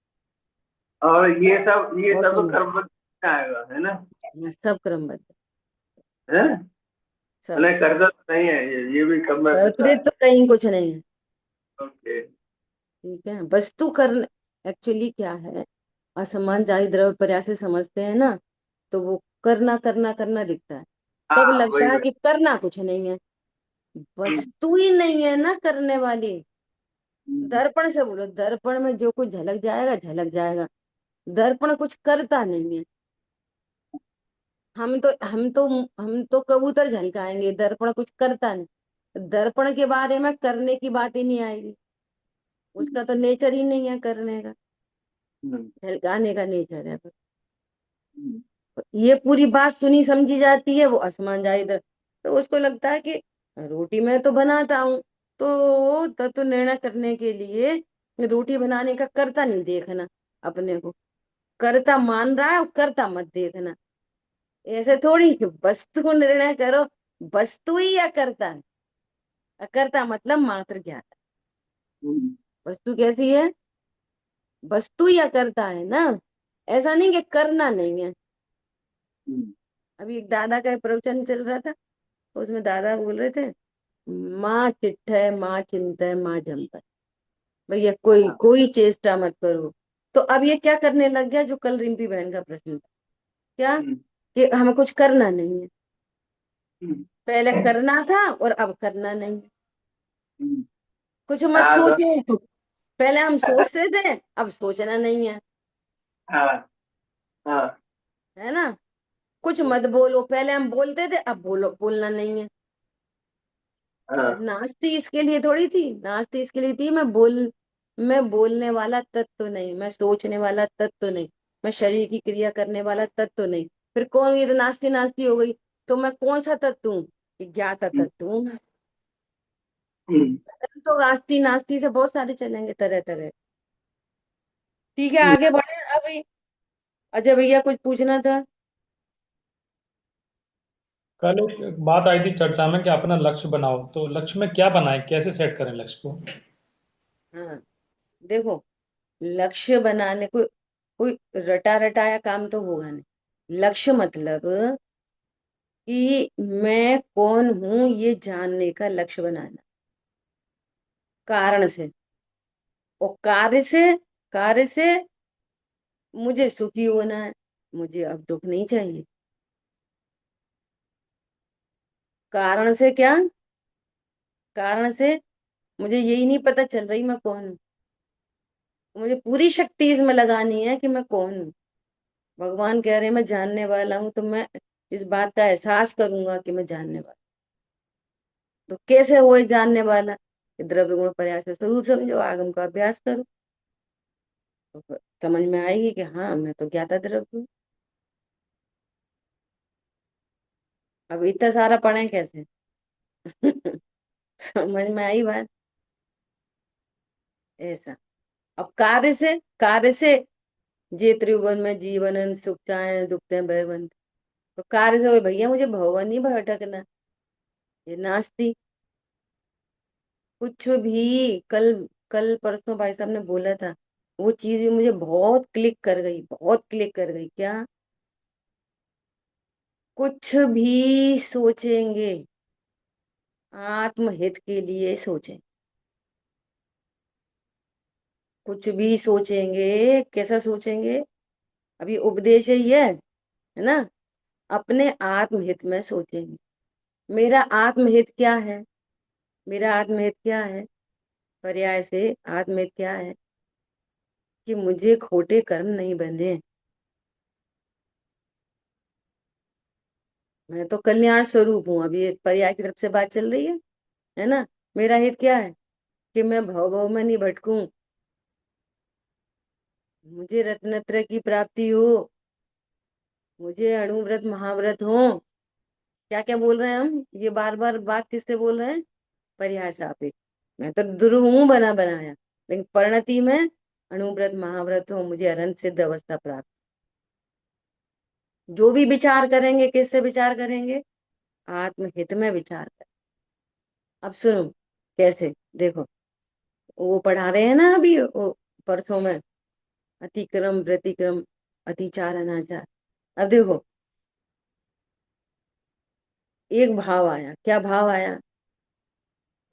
और है, ये और सब तुम कर्म में आएगा है ना, सब क्रमबद्ध, है। सब। मैंने कर्जा तो नहीं है, ये भी कर्मठता कर्तृत्व है। तो कहीं कुछ नहीं है। ओके। ठीक है, वस्तु करने, एक्चुअली क्या है, असमान जाति द्रव्य पर्याय से समझते हैं ना, तो वो करना करना करना दिखता है, तब हाँ, वही लगता है वही। कि करना कुछ नहीं है। हम्म, वस्तु ही नहीं है ना करने वाली। हम्म, दर्पण से बोलो, दर्पण में जो कुछ झलक जाएगा झलक जाएगा, दर्पण कुछ करता नहीं है। हम तो कबूतर झलकाएंगे, दर्पण कुछ करता नहीं। दर्पण के बारे में करने की बात ही नहीं आएगी, उसका तो नेचर ही नहीं है करने का, हम्म, झलकाने का नेचर है। हम्म, ये पूरी बात सुनी समझी जाती है, वो आसमान जाए इधर, तो उसको लगता है कि रोटी मैं तो बनाता हूँ, तो तत्व निर्णय करने के लिए रोटी बनाने का करता नहीं देखना अपने को, करता मान रहा है और करता मत देखना। ऐसे थोड़ी कि वस्तु निर्णय करो, वस्तु ही या करता है। अकर्ता मतलब मात्र ज्ञाता। हम्म, वस्तु कैसी है, वस्तु या करता है ना, ऐसा नहीं कि करना नहीं है। हम्म, अभी एक दादा का प्रवचन चल रहा था, तो उसमें दादा बोल रहे थे, माँ चिट्ठ है, माँ चिंता है, माँ जमता है। भैया कोई हाँ, कोई चेष्टा मत करो। तो अब ये क्या करने लग गया, जो कल रिंपी बहन का प्रश्न था, क्या हम्म, कि हमें कुछ करना नहीं है। हम्म, पहले करना था और अब करना नहीं है। हम्म, कुछ मत हाँ तो सोचो तो, पहले हम सोचते थे अब सोचना नहीं है। हाँ, हाँ, है ना, कुछ मत बोलो, पहले हम बोलते थे अब बोलना नहीं है। हाँ, नास्ती इसके लिए थोड़ी थी, नास्ती इसके लिए थी, मैं बोलने वाला तत्व नहीं, मैं सोचने वाला तत्व नहीं, मैं शरीर की क्रिया करने वाला तत्व नहीं। फिर कौन, ये तो नास्ती नास्ती हो गई। तो मैं कौन सा तत्व हूँ, कि ज्ञाता हम्म, तत्व हूँ मैं। हम्म, तो आस्ती नास्ती से बहुत सारे चलेंगे तरह तरह। ठीक है, हम्म। आगे बढ़े अभी। अजय भैया कुछ पूछना था। कल एक बात आई थी चर्चा में कि अपना लक्ष्य बनाओ, तो लक्ष्य में क्या बनाए, कैसे सेट करें लक्ष्य को? हाँ, देखो, लक्ष्य बनाने को कोई रटा रटाया काम तो होगा नहीं। लक्ष्य मतलब कि मैं कौन हूं ये जानने का लक्ष्य बनाना, कारण से। और कार्य से मुझे सुखी होना है, मुझे अब दुख नहीं चाहिए। कारण से क्या, कारण से मुझे यही नहीं पता चल रही मैं कौन हूँ। मुझे पूरी शक्ति इसमें लगानी है कि मैं कौन हूँ। भगवान कह रहे हैं मैं जानने वाला हूँ, तो मैं इस बात का एहसास करूंगा कि मैं जानने वाला। तो कैसे हो ये जानने वाला, कि द्रव्य गुण प्रयास से स्वरूप समझो, आगम का अभ्यास करो, तो फिर समझ में आएगी कि हाँ मैं तो ज्ञाता द्रव्य हूँ। अब इतना सारा पढ़े कैसे। समझ में आई बात, ऐसा। अब कार्य से जे त्रिभुवन में जीवन सुख चाहे दुख ते भयबंद। तो कार्य से हो भैया मुझे भवन ही भटकना, ये नास्ती। कुछ भी कल कल परसों भाई साहब ने बोला था, वो चीज भी मुझे बहुत क्लिक कर गई, बहुत क्लिक कर गई। क्या, कुछ भी सोचेंगे आत्महित के लिए सोचें। कुछ भी सोचेंगे कैसा सोचेंगे, अभी उपदेश ही है ना, अपने आत्महित में सोचेंगे। मेरा आत्महित क्या है, मेरा आत्महित क्या है, पर्याय से आत्महित क्या है, कि मुझे खोटे कर्म नहीं बंधे। मैं तो कल्याण स्वरूप हूँ, अभी एक पर्याय की तरफ से बात चल रही है ना। मेरा हित क्या है, कि मैं भव भव में नहीं भटकूं, मुझे रत्नत्रय की प्राप्ति हो, मुझे अणुव्रत महाव्रत हो। क्या क्या बोल रहे हैं हम, ये बार बार बात किससे बोल रहे हैं, पर्याय सापेक्ष। मैं तो ध्रुव हूं बना बनाया, लेकिन परिणति में अणुव्रत महाव्रत हो, मुझे अनंत सिद्ध अवस्था प्राप्त। जो भी विचार करेंगे किससे विचार करेंगे, आत्महित में विचार करें। अब सुनो कैसे, देखो, वो पढ़ा रहे हैं ना अभी वो परसों में, अतिक्रम व्यतिक्रम अतिचार अनाचार। अब देखो, एक भाव आया, क्या भाव आया,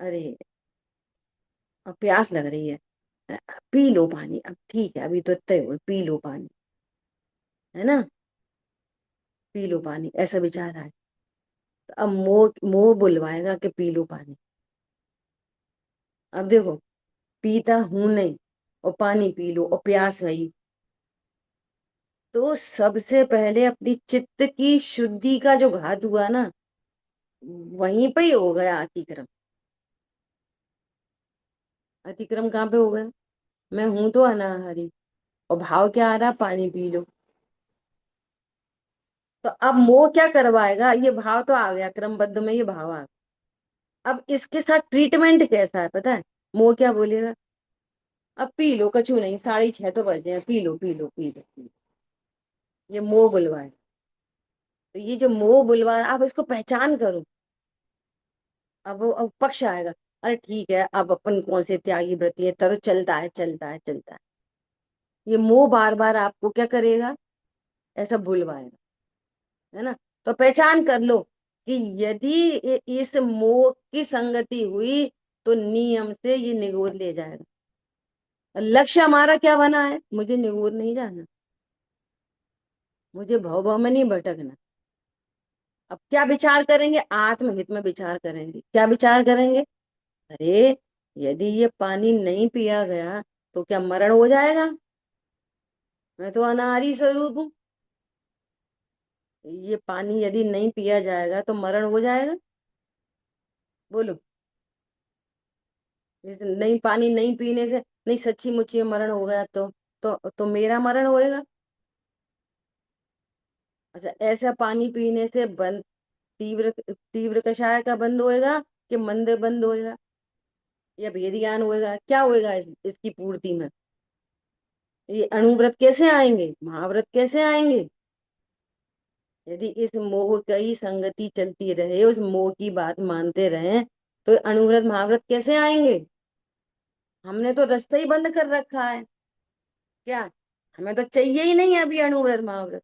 अरे अब प्यास लग रही है, पी लो पानी, अब ठीक है अभी तो तय हो, पी लो पानी, है ना, पी लो पानी, ऐसा विचार आए। तो अब मोह मोह बुलवाएगा कि पी लो पानी। अब देखो, पीता हूं नहीं, और पानी पी लो और प्यास रही, तो सबसे पहले अपनी चित्त की शुद्धि का जो घात हुआ ना, वहीं पे ही हो गया अतिक्रम। अतिक्रम कहाँ पे हो गया, मैं हूं तो अनाहरी, और भाव क्या आ रहा, पानी पी लो। तो अब मोह क्या करवाएगा, ये भाव तो आ गया क्रमबद्ध में, ये भाव आ गया। अब इसके साथ ट्रीटमेंट कैसा है पता है, मोह क्या बोलेगा, अब पी लो, कछु नहीं, 6:30 तो बजे हैं, P low P low P low P low. ये मोह बुलवा है। तो ये जो मोह बुलवा, आप इसको पहचान करो। अब पक्ष आएगा, अरे ठीक है, अब अपन कौन से त्यागी व्रती है, तो चलता है चलता है चलता है। ये मोह बार बार आपको क्या करेगा, ऐसा बुलवाएगा, है ना। तो पहचान कर लो कि यदि इस मोह की संगति हुई तो नियम से ये निगोद ले जाएगा। और लक्ष्य हमारा क्या बना है, मुझे निगोद नहीं जाना, मुझे भव भव में नहीं भटकना। अब क्या विचार करेंगे, आत्महित में विचार करेंगे। क्या विचार करेंगे, अरे यदि ये पानी नहीं पिया गया तो क्या मरण हो जाएगा, मैं तो अनाहरी स्वरूप हूँ। ये पानी यदि नहीं पिया जाएगा तो मरण हो जाएगा, बोलो। इस नहीं, पानी नहीं पीने से नहीं सच्ची मुच्ची मरण हो गया तो मेरा मरण होएगा। अच्छा, ऐसा पानी पीने से बंद, तीव्र तीव्र कषाय का बंद होएगा कि मंद बंद होएगा, या भेद ज्ञान होएगा, क्या होएगा इसकी पूर्ति में। ये अणुव्रत कैसे आएंगे, महाव्रत कैसे आएंगे, यदि इस मोह की संगति चलती रहे, उस मोह की बात मानते रहे, तो अणुव्रत महाव्रत कैसे आएंगे। हमने तो रास्ता ही बंद कर रखा है, क्या हमें तो चाहिए ही नहीं है अभी अणुव्रत महाव्रत।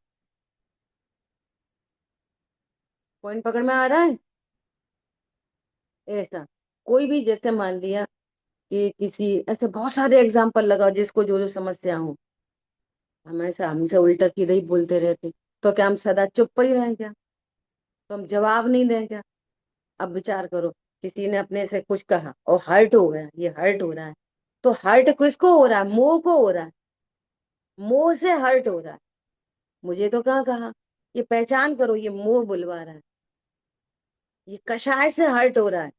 पॉइंट पकड़ में आ रहा है। ऐसा कोई भी, जैसे मान लिया कि किसी, ऐसे बहुत सारे एग्जाम्पल लगाओ जिसको जो जो समस्या हो, हमेशा हमसे उल्टा सीधा ही बोलते रहते, तो क्या हम सदा चुप ही रहें क्या, तो हम जवाब नहीं दें क्या। अब विचार करो, किसी ने अपने से कुछ कहा और हर्ट हो गया, ये हर्ट हो रहा है, तो हर्ट किसको हो रहा है, मोह को हो रहा है, मोह से हर्ट हो रहा है। मुझे तो कहाँ कहा, ये पहचान करो, ये मोह बुलवा रहा है, ये कषाय से हर्ट हो रहा है,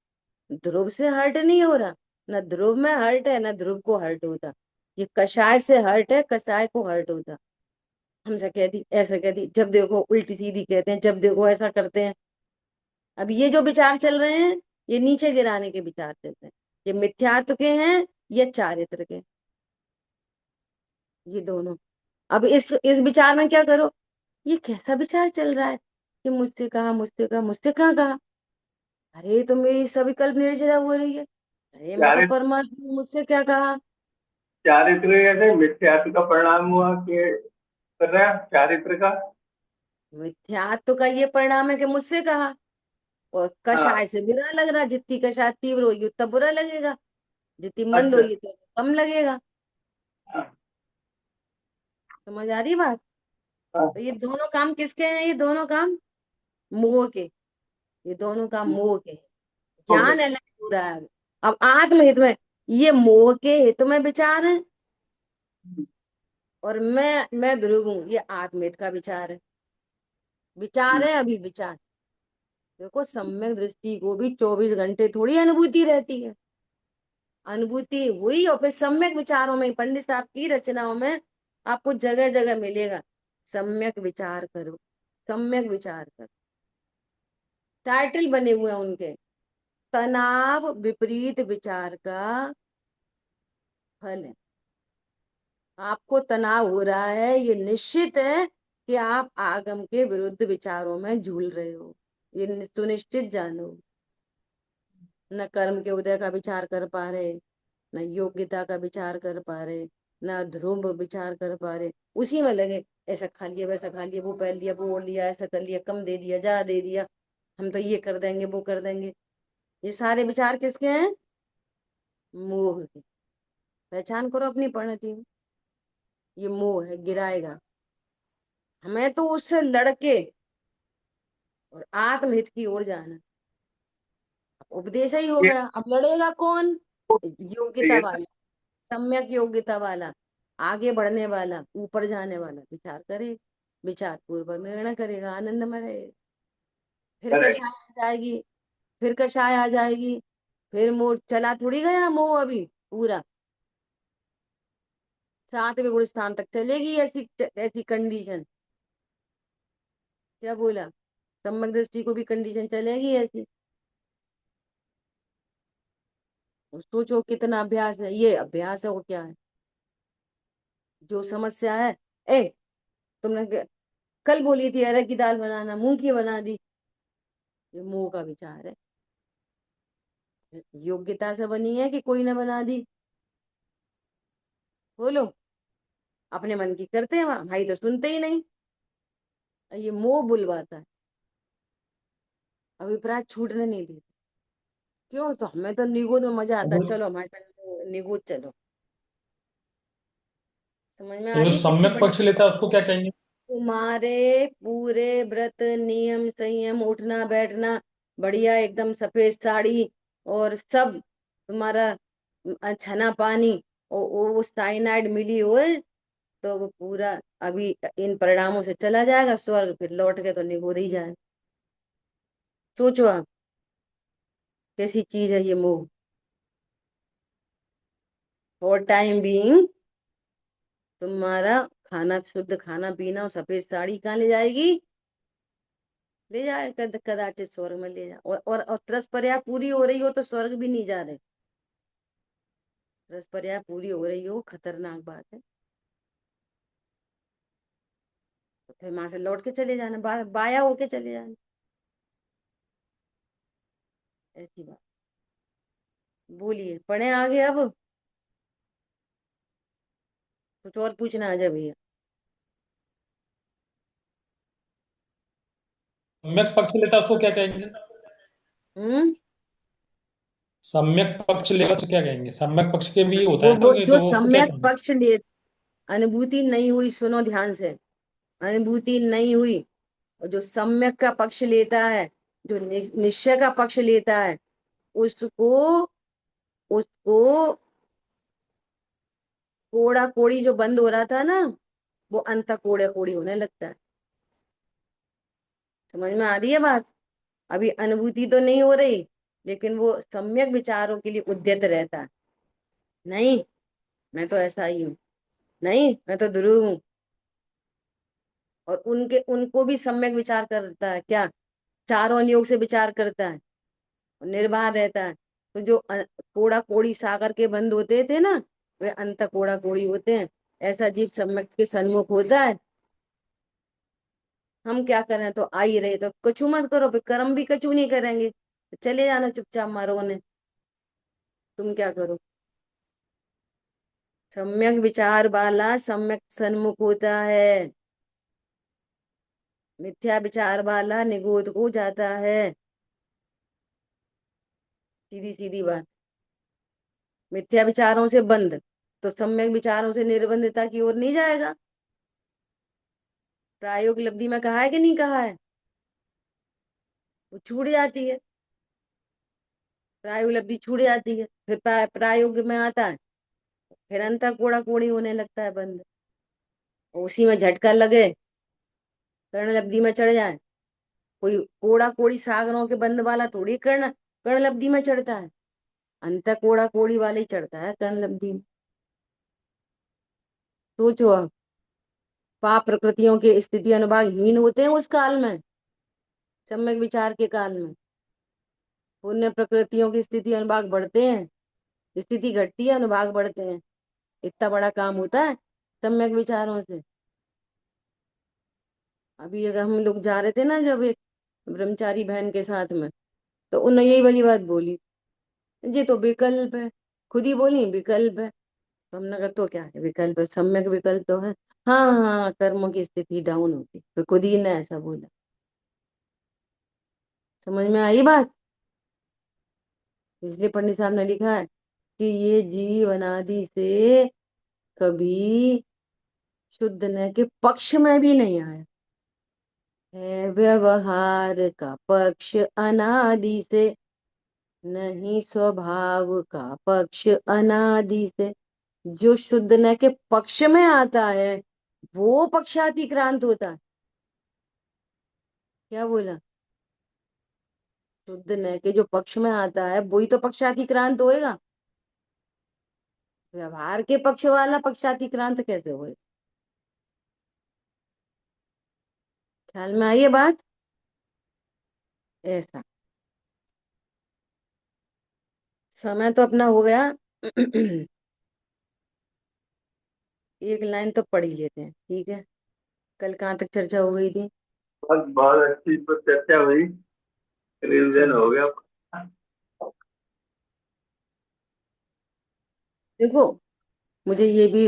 ध्रुव से हर्ट नहीं हो रहा। ना ध्रुव में हर्ट है, ना ध्रुव को हर्ट होता। ये कषाय से हर्ट है, कषाय को हर्ट होता। हमसे कह दी, ऐसा कह दी, जब देखो उल्टी सीधी कहते हैं, जब देखो ऐसा करते हैं। अब ये जो विचार चल रहे हैं, ये नीचे गिराने के विचार चल रहे हैं, ये मिथ्यात्व के हैं, ये चारित्र के, ये दोनों। अब इस विचार में क्या करो, ये कैसा विचार चल रहा है कि मुझसे कहा, मुझसे कहा, मुझसे कहाँ कहा, अरे तो मेरी सभी कल्प निर्जरा हो रही है, अरे मैं तो चारित्र परमात्मा हूँ, मुझसे क्या कहा। चारित्र जैसे मिथ्यात्व का परिणाम हुआ कि कर रहा है चारित्र का। मिथ्यात्व का ये परिणाम है कि मुझसे कहा, और हाँ। कषाय से बुरा लग रहा, जितनी कषाय तीव्र होगी उतना बुरा लगेगा, जितनी मंद अच्छा। होगी तो कम लगेगा। हाँ। समझ आ रही बात। हाँ। तो ये दोनों काम किसके हैं, ये दोनों काम मोह के, ये दोनों काम मोह के हैं। ओके। ज्ञान अलग हो रहा है। अब आत्महित में, ये मोह के हित में विचार है, और मैं ध्रुव हूं, ये आत्महित का विचार है। विचार है अभी विचार। देखो सम्यक दृष्टि को भी 24 घंटे थोड़ी अनुभूति रहती है, अनुभूति हुई और फिर सम्यक विचारों में, पंडित साहब की रचनाओं में आपको जगह जगह मिलेगा, सम्यक विचार करो, सम्यक विचार करो। टाइटल बने हुए हैं उनके, तनाव विपरीत विचार का फल है। आपको तनाव हो रहा है, ये निश्चित है कि आप आगम के विरुद्ध विचारों में झूल रहे हो, ये सुनिश्चित जानो। न कर्म के उदय का विचार कर पा रहे, न योग्यता का विचार कर पा रहे, न ध्रुव विचार कर पा रहे, उसी में लगे, ऐसा खा लिया वैसा खा लिया, वो पहन लिया वो ओढ़ लिया, ऐसा कर लिया, कम दे दिया जा दे दिया, हम तो ये कर देंगे वो कर देंगे। ये सारे विचार किसके हैं, मोह के। पहचान करो अपनी परिणति में, ये मोह है, गिराएगा हमें तो उससे लड़के और आत्महित की ओर जाना। उपदेश ही हो ये गया, अब लड़ेगा कौन, योग्यता ये वाला, सम्यक योग्यता वाला, आगे बढ़ने वाला, ऊपर जाने वाला विचार करे, विचार पूर्वक निर्णय करेगा, आनंद में रहेगा। फिर करेक्ट। कषाय आ जाएगी, फिर कषाय आ जाएगी, फिर मोह चला थोड़ी गया, मोह अभी पूरा 7वें गुण स्थान तक चलेगी, ऐसी ऐसी कंडीशन। क्या बोला, सम्यक दृष्टि को भी कंडीशन चलेगी ऐसी। सोचो कितना अभ्यास है, ये अभ्यास है और क्या है। जो समस्या है, ए तुमने कल बोली थी अरहर की दाल बनाना, मूंग की बना दी। ये मोह का विचार है। योग्यता से बनी है कि कोई ने बना दी? बोलो। अपने मन की करते हैं, वहां भाई तो सुनते ही नहीं। ये मोह बुलवाता है, अभिप्राय छूटने नहीं देता। क्यों? तो हमें तो निगोद में मजा आता है, तो चलो हमारे साथ निगोद चलो। समझ में आ जो रही है कितनी सम्यक बड़ी? पक्ष लेता है उसको क्या कहेंगे? तुम्हारे पूरे व्रत नियम संयम, उठना बैठना बढ़िया, एकदम सफेद साड़ी और सब तुम्हारा छना पानी, और वो साइनाइड मिली हो, तो वो पूरा अभी इन परिणामों से चला जाएगा स्वर्ग, फिर लौट के तो निगोद ही जाए। सोचो आप, कैसी चीज है ये मोह। फॉर टाइम बीइंग तुम्हारा खाना, शुद्ध खाना पीना और सफेद साड़ी कहाँ ले जाएगी? ले जाए कदाचित स्वर्ग में ले जाए। और त्रस पूरी हो रही हो तो स्वर्ग भी नहीं जा रहे। त्रस पूरी हो रही हो, खतरनाक बात है। तो फिर वहां से लौट के चले जाना, बाया होके चले जाना। ऐसी बात। बोलिए, पढ़े आगे अब? कुछ और पूछना है जब भैया? सम्यक पक्ष लेता है उसको क्या कहेंगे? हम्म। सम्यक पक्ष लेगा तो क्या कहेंगे? सम्यक पक्ष के भी होता वो है वो जो तो उसको क्या सम्यक कहेंगे? पक्ष ले, अनुभूति नहीं हुई, सुनो ध्यान से। अनुभूति नहीं हुई, और जो सम्यक का पक्ष लेता है, जो निश्चय का पक्ष लेता है, उसको उसको कोड़ा कोड़ी जो बंद हो रहा था ना, वो अंत कोड़े कोड़ी होने लगता है। समझ में आ रही है बात? अभी अनुभूति तो नहीं हो रही, लेकिन वो सम्यक विचारों के लिए उद्यत रहता है। नहीं, मैं तो ऐसा ही हूँ। नहीं, मैं तो ध्रुव हूँ। और उनके उनको भी सम्यक विचार करता है क्या? चारों योग से विचार करता है और निर्भय रहता है। तो जो कोड़ा कोड़ी सागर के बंद होते थे ना, वे अंत कोड़ा कोड़ी होते हैं। ऐसा जीव सम्यक के सन्मुख होता है। हम क्या करें? तो आ ही रहे तो कछु मत करो, फिर कर्म भी कछु नहीं करेंगे, तो चले जाना चुपचाप मारो ने। तुम क्या करो? सम्यक विचार वाला सम्यक सन्मुख होता है, मिथ्या विचार वाला निगोद को जाता है। सीधी सीधी बात। मिथ्या विचारों से बंद, तो सम्यक विचारों से निर्बंधता की ओर नहीं जाएगा। प्रायोगिक लब्धि में कहा है कि नहीं कहा है? वो छूट जाती है, प्रायोगिक लब्धि छूट जाती है, फिर प्रायोगिक में आता है, फिर अंत कोड़ा कोड़ी होने लगता है बंद। और उसी में झटका लगे, कर्ण लब्धि में चढ़ जाए। कोई कोड़ा कोड़ी सागरों के बंद वाला थोड़ी कर्ण कर्ण लब्धि में चढ़ता है। अंत कोड़ा कोड़ी वाले ही चढ़ता है कर्ण लब्धि में। सोचो अब, पाप प्रकृतियों के स्थिति अनुभाग हीन होते हैं उस काल में, सम्यक विचार के काल में। पुण्य प्रकृतियों की स्थिति अनुभाग बढ़ते हैं, स्थिति घटती है, अनुभाग बढ़ते हैं। इतना बड़ा काम होता है सम्यक विचारों से। अभी अगर हम लोग जा रहे थे ना, जब एक ब्रह्मचारी बहन के साथ में, तो उन्होंने यही वाली बात बोली, ये तो विकल्प है। खुद ही बोली विकल्प है। तो हमने कहा तो क्या है विकल्प है? सम्यक विकल्प तो है। हाँ हाँ हाँ, कर्मों की स्थिति डाउन होती, तो खुद ही ने ऐसा बोला। समझ में आई बात? इसलिए पंडित साहब ने लिखा है कि ये जीव अनादि से कभी शुद्ध न के पक्ष में भी नहीं आया है। व्यवहार का पक्ष अनादि से, नहीं स्वभाव का पक्ष अनादि से। जो शुद्ध न के पक्ष में आता है, वो पक्षातिक्रांत होता है। क्या बोला? शुद्ध न के जो पक्ष में आता है, वही तो पक्षातिक्रांत होएगा। व्यवहार के पक्ष वाला पक्षातिक्रांत कैसे होएगा? ख्याल में आई ये बात? ऐसा। समय तो अपना हो गया। एक लाइन तो पढ़ ही लेते हैं, ठीक है। कल कहाँ तक चर्चा हो गई थी? बहुत बहुत अच्छी पर चर्चा हुई, रिवीजन चलो हो गया। देखो, मुझे ये भी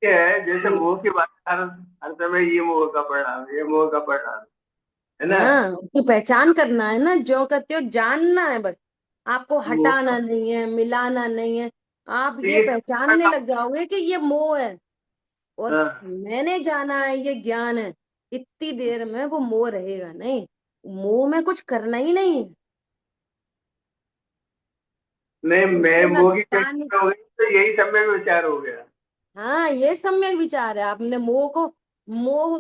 ये है जैसे मोह की बात, हर हर समय ये मोह का परिणाम, ये मोह का परिणाम, है ना। हाँ, उसकी पहचान करना है ना, जो कहते हो जानना है बस। आपको मोह हटाना नहीं है, मिलाना नहीं है। आप तो ये ये पहचानने लग जाओगे कि ये मोह है, और हाँ, मैंने जाना है ये ज्ञान है। इतनी देर में वो मोह रहेगा नहीं। मोह में कुछ करना ही नहीं है, नहीं मैं उसको मोह की लगता नहीं। पहचान हो गई तो यही सम्यक विचार हो गया। हाँ, ये सम्यक विचार है। आपने मोह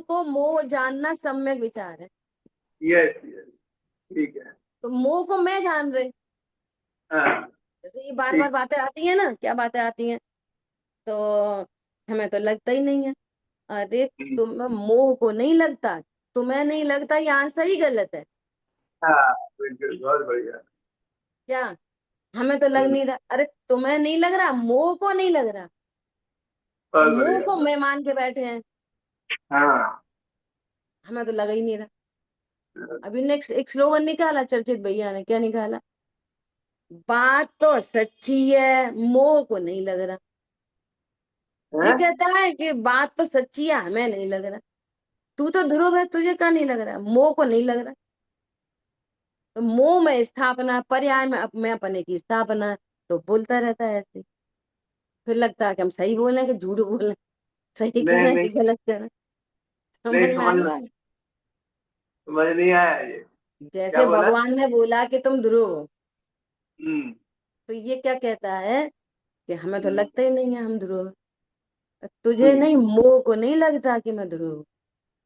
को जानना सम्यक विचार है। यस यस, ठीक है। तो मोह को मैं जान रहे, हाँ जैसे ये बार बार ठीक। बातें आती है ना, क्या बातें आती हैं? तो हमें तो लगता ही नहीं है। अरे, तुम्हें मोह को नहीं लगता, तुम्हें नहीं लगता, ये आंसर ही गलत है। हाँ बिल्कुल, बहुत बढ़िया। क्या? हमें तो लग हम्म, नहीं रहा। अरे, तुम्हें नहीं लग रहा, मोह को नहीं लग रहा। बहुत हम मोह बढ़िया। को मैं मान के बैठे हैं, हाँ हमें तो लगा ही नहीं रहा। अभी नेक्स्ट एक स्लोगन निकाला चर्चित भैया ने, क्या निकाला? बात तो सच्ची है, मोह को नहीं लग रहा। जी हाँ? कहता है कि बात तो सच्ची है, हमें नहीं लग रहा। तू तो ध्रुव है, तुझे क्या नहीं लग रहा? मोह को नहीं लग रहा। तो मोह में स्थापना, पर्याय में में अपने की स्थापना, तो बोलता रहता है ऐसे। फिर लगता है कि हम सही बोल रहे हैं कि झूठ बोल रहे हैं, सही कर नहीं रहे हैं नहीं कि गलत कर रहे हैं। नहीं, समझ में आ समझ नहीं में, रहा है? समझ नहीं आया ये। क्या जैसे बोला? भगवान ने बोला कि तुम ध्रुव हो, हम्म तो ये क्या कहता है कि हमें तो हम्म लगता ही नहीं है हम ध्रुव हैं। तुझे हम्म, नहीं, मोह को नहीं लगता कि मैं ध्रुव हूँ।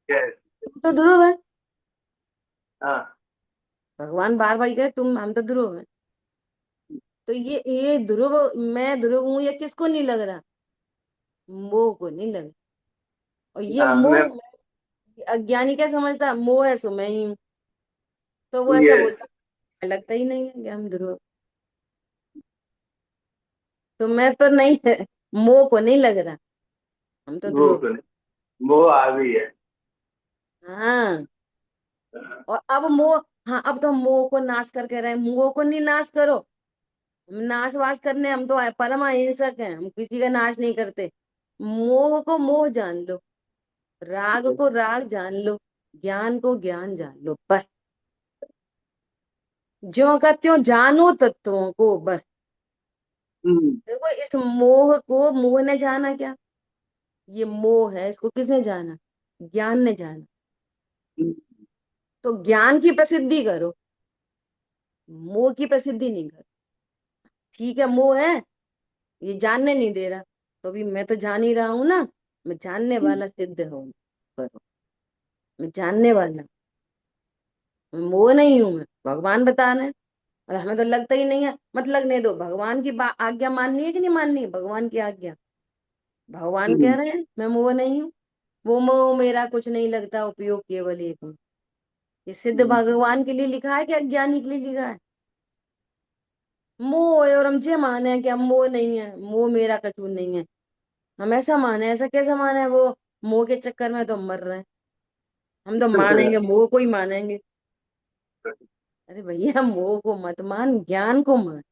यस। तू तो ध्रुव है। हाँ भगवान बार बार कहे तुम, हम तो ध्रुव हैं। तो ये ध्रुव, मैं ध्रुव हूँ, ये किसको नहीं लग रहा? मोह को नहीं लग रहा। और ये हाँ मैं, मोह, अज्ञानी क्या समझता है? मोह है सो मैं ही हूँ। तो वो ऐसा यस। बोलता है, लगता ही नहीं है कि हम ध्रुव। तो मैं तो नहीं है, मोह को नहीं लग रहा, हम तो मोह ध्रुव। को नहीं, मोह आ गई है। हाँ, हाँ, और अब मोह, हाँ, अब तो हम मोह को नाश करके रहे, मोह को नहीं नाश करो। हम नाश वाश करने, हम तो परम अहिंसक हैं, हम किसी का नाश नहीं करते। मोह को मोह जान लो, राग yes, को राग जान लो, ज्ञान को ज्ञान जान लो, बस। ज्यों का त्यों जानो तत्वों को, बस। हम्म देखो, इस मोह को मोह ने जाना क्या? ये मोह है, इसको किसने जाना? ज्ञान ने जाना। हम्म तो ज्ञान की प्रसिद्धि करो, मोह की प्रसिद्धि नहीं करो। ठीक है, मोह है, ये जानने नहीं दे रहा, तो भी मैं तो जान ही रहा हूं ना। मैं जानने हम्म वाला सिद्ध हूँ, करो। मैं जानने वाला, मैं मोह नहीं हूं, मैं भगवान बता रहे हैं। और हमें तो लगता ही नहीं है, मत लगने दो। भगवान की आज्ञा माननी है कि नहीं माननी है? भगवान की आज्ञा, भगवान कह हम्म रहे हैं मैं मोह नहीं हूँ। वो मोह मेरा कुछ नहीं लगता, उपयोग केवल एक हूँ। ये सिद्ध हम्म भगवान के लिए लिखा है कि अज्ञानी के लिए लिखा है? मोह है, और हम ये माने हैं कि हम मोह नहीं है, मोह मेरा कसूर नहीं है। हम ऐसा माने, ऐसा कैसा माने? वो मोह के चक्कर में तो हम मर रहे हैं। हम तो मानेंगे, मोह को ही मानेंगे। अरे भैया, मोह को मत मान, ज्ञान को मान।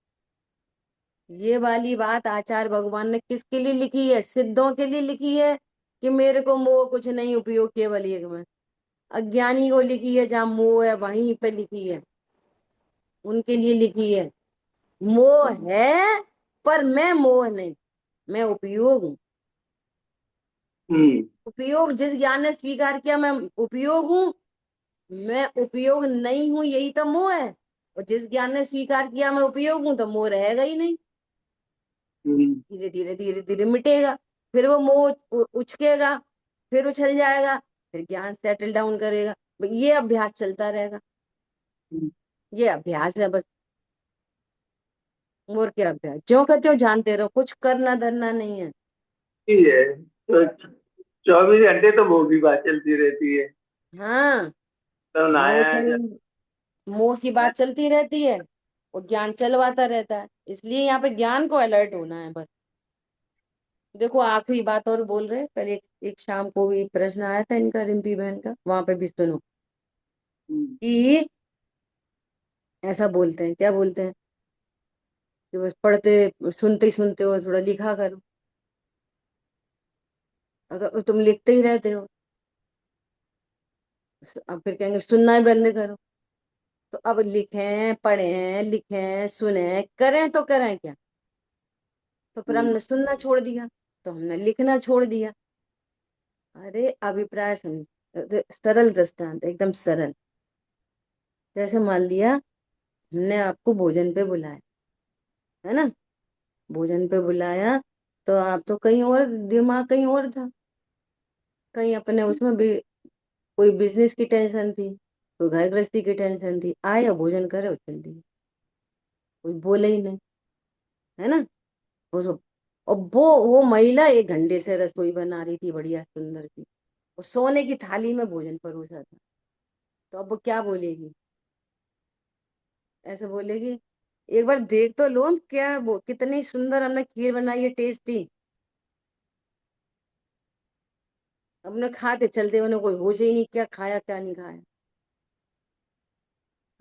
ये वाली बात आचार्य भगवान ने किसके लिए लिखी है? सिद्धों के लिए लिखी है कि मेरे को मोह कुछ नहीं, उपयोग केवल एक में? अज्ञानी को लिखी है, जहाँ मोह है वहीं पे लिखी है, उनके लिए लिखी है। मोह है, पर मैं मोह नहीं, मैं उपयोग हूँ। हम्म उपयोग जिस ज्ञान ने स्वीकार किया, मैं उपयोग हूँ। मैं उपयोग नहीं हूं, यही तो मोह है। और जिस ज्ञान ने स्वीकार किया मैं उपयोग हूं, तो मोह रहेगा ही नहीं। हम्म धीरे धीरे धीरे धीरे मिटेगा, फिर वो मोह उचकेगा, फिर उछल जाएगा, फिर ज्ञान सेटल डाउन करेगा। ये अभ्यास चलता रहेगा, हम्म, ये अभ्यास है बस। और क्या अभ्यास? जो कहते हो जानते रहो, कुछ करना धरना नहीं है। ठीक है। तो 24 घंटे तो मोह की बात चलती रहती है। हाँ, तो मोह नहाया चल मोह की बात चलती रहती है, और ज्ञान चलवाता रहता है। इसलिए यहाँ पे ज्ञान को अलर्ट होना है बस। देखो आखिरी बात और बोल रहे हैं, पहले एक शाम को भी प्रश्न आया था इनका, रिम्पी बहन का, वहां पे भी सुनो हम्म, कि ऐसा बोलते हैं, क्या बोलते हैं कि बस पढ़ते सुनते ही सुनते हो, थोड़ा लिखा करो। अगर तुम लिखते ही रहते हो, अब फिर कहेंगे सुनना ही बंद करो। तो अब लिखें पढ़ें लिखें सुने करें तो करें क्या। तो फिर हम्म, हमने सुनना छोड़ दिया, तो हमने लिखना छोड़ दिया। अरे अभिप्राय समझ, सरल दृष्टांत एकदम सरल। जैसे मान लिया हमने आपको भोजन पे बुलाया, है ना, भोजन पे बुलाया, तो आप तो कहीं और, दिमाग कहीं और था, कहीं अपने उसमें भी, कोई बिजनेस की टेंशन थी, कोई घर गृहस्थी की टेंशन थी, आए और भोजन करे और चल दिए, कोई बोले ही नहीं, है ना। वो सब, और वो महिला 1 घंटे से रसोई बना रही थी, बढ़िया सुंदर थी, और सोने की थाली में भोजन परोसा था। तो अब वो क्या बोलेगी, ऐसे बोलेगी एक बार देख तो लो हम क्या, वो कितनी सुंदर हमने खीर बनाई है, टेस्टी। हमने खाते चलते, उन्हें कोई होश ही नहीं क्या खाया क्या नहीं खाया।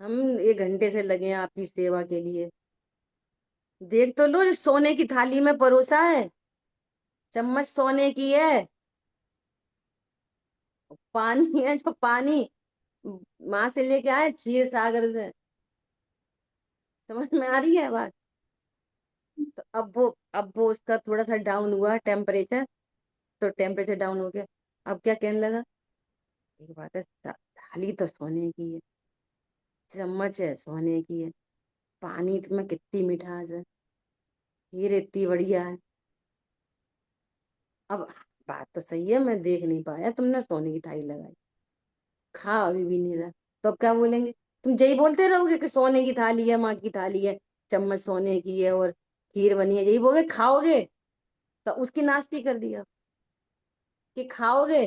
हम 1 घंटे से लगे हैं आपकी सेवा के लिए, देख तो लो, जो सोने की थाली में परोसा है, चम्मच सोने की है, पानी है जो पानी माँ से लेके आए क्षीर सागर से। समझ में आ रही है बात। तो अब वो उसका थोड़ा सा डाउन हुआ टेम्परेचर, तो टेम्परेचर डाउन हो गया। अब क्या कहने लगा, एक बात है, थाली तो सोने की है, चम्मच है सोने की है, पानी में कितनी मिठास है, खीर इतनी बढ़िया है। अब बात तो सही है, मैं देख नहीं पाया, तुमने सोने की थाली लगाई, खा अभी भी नहीं रहा। तो अब क्या बोलेंगे, तुम यही बोलते रहोगे कि सोने की थाली है, माँ की थाली है, चम्मच सोने की है और खीर बनी है, यही बोलोगे खाओगे। तो उसकी नास्ती कर दिया कि खाओगे।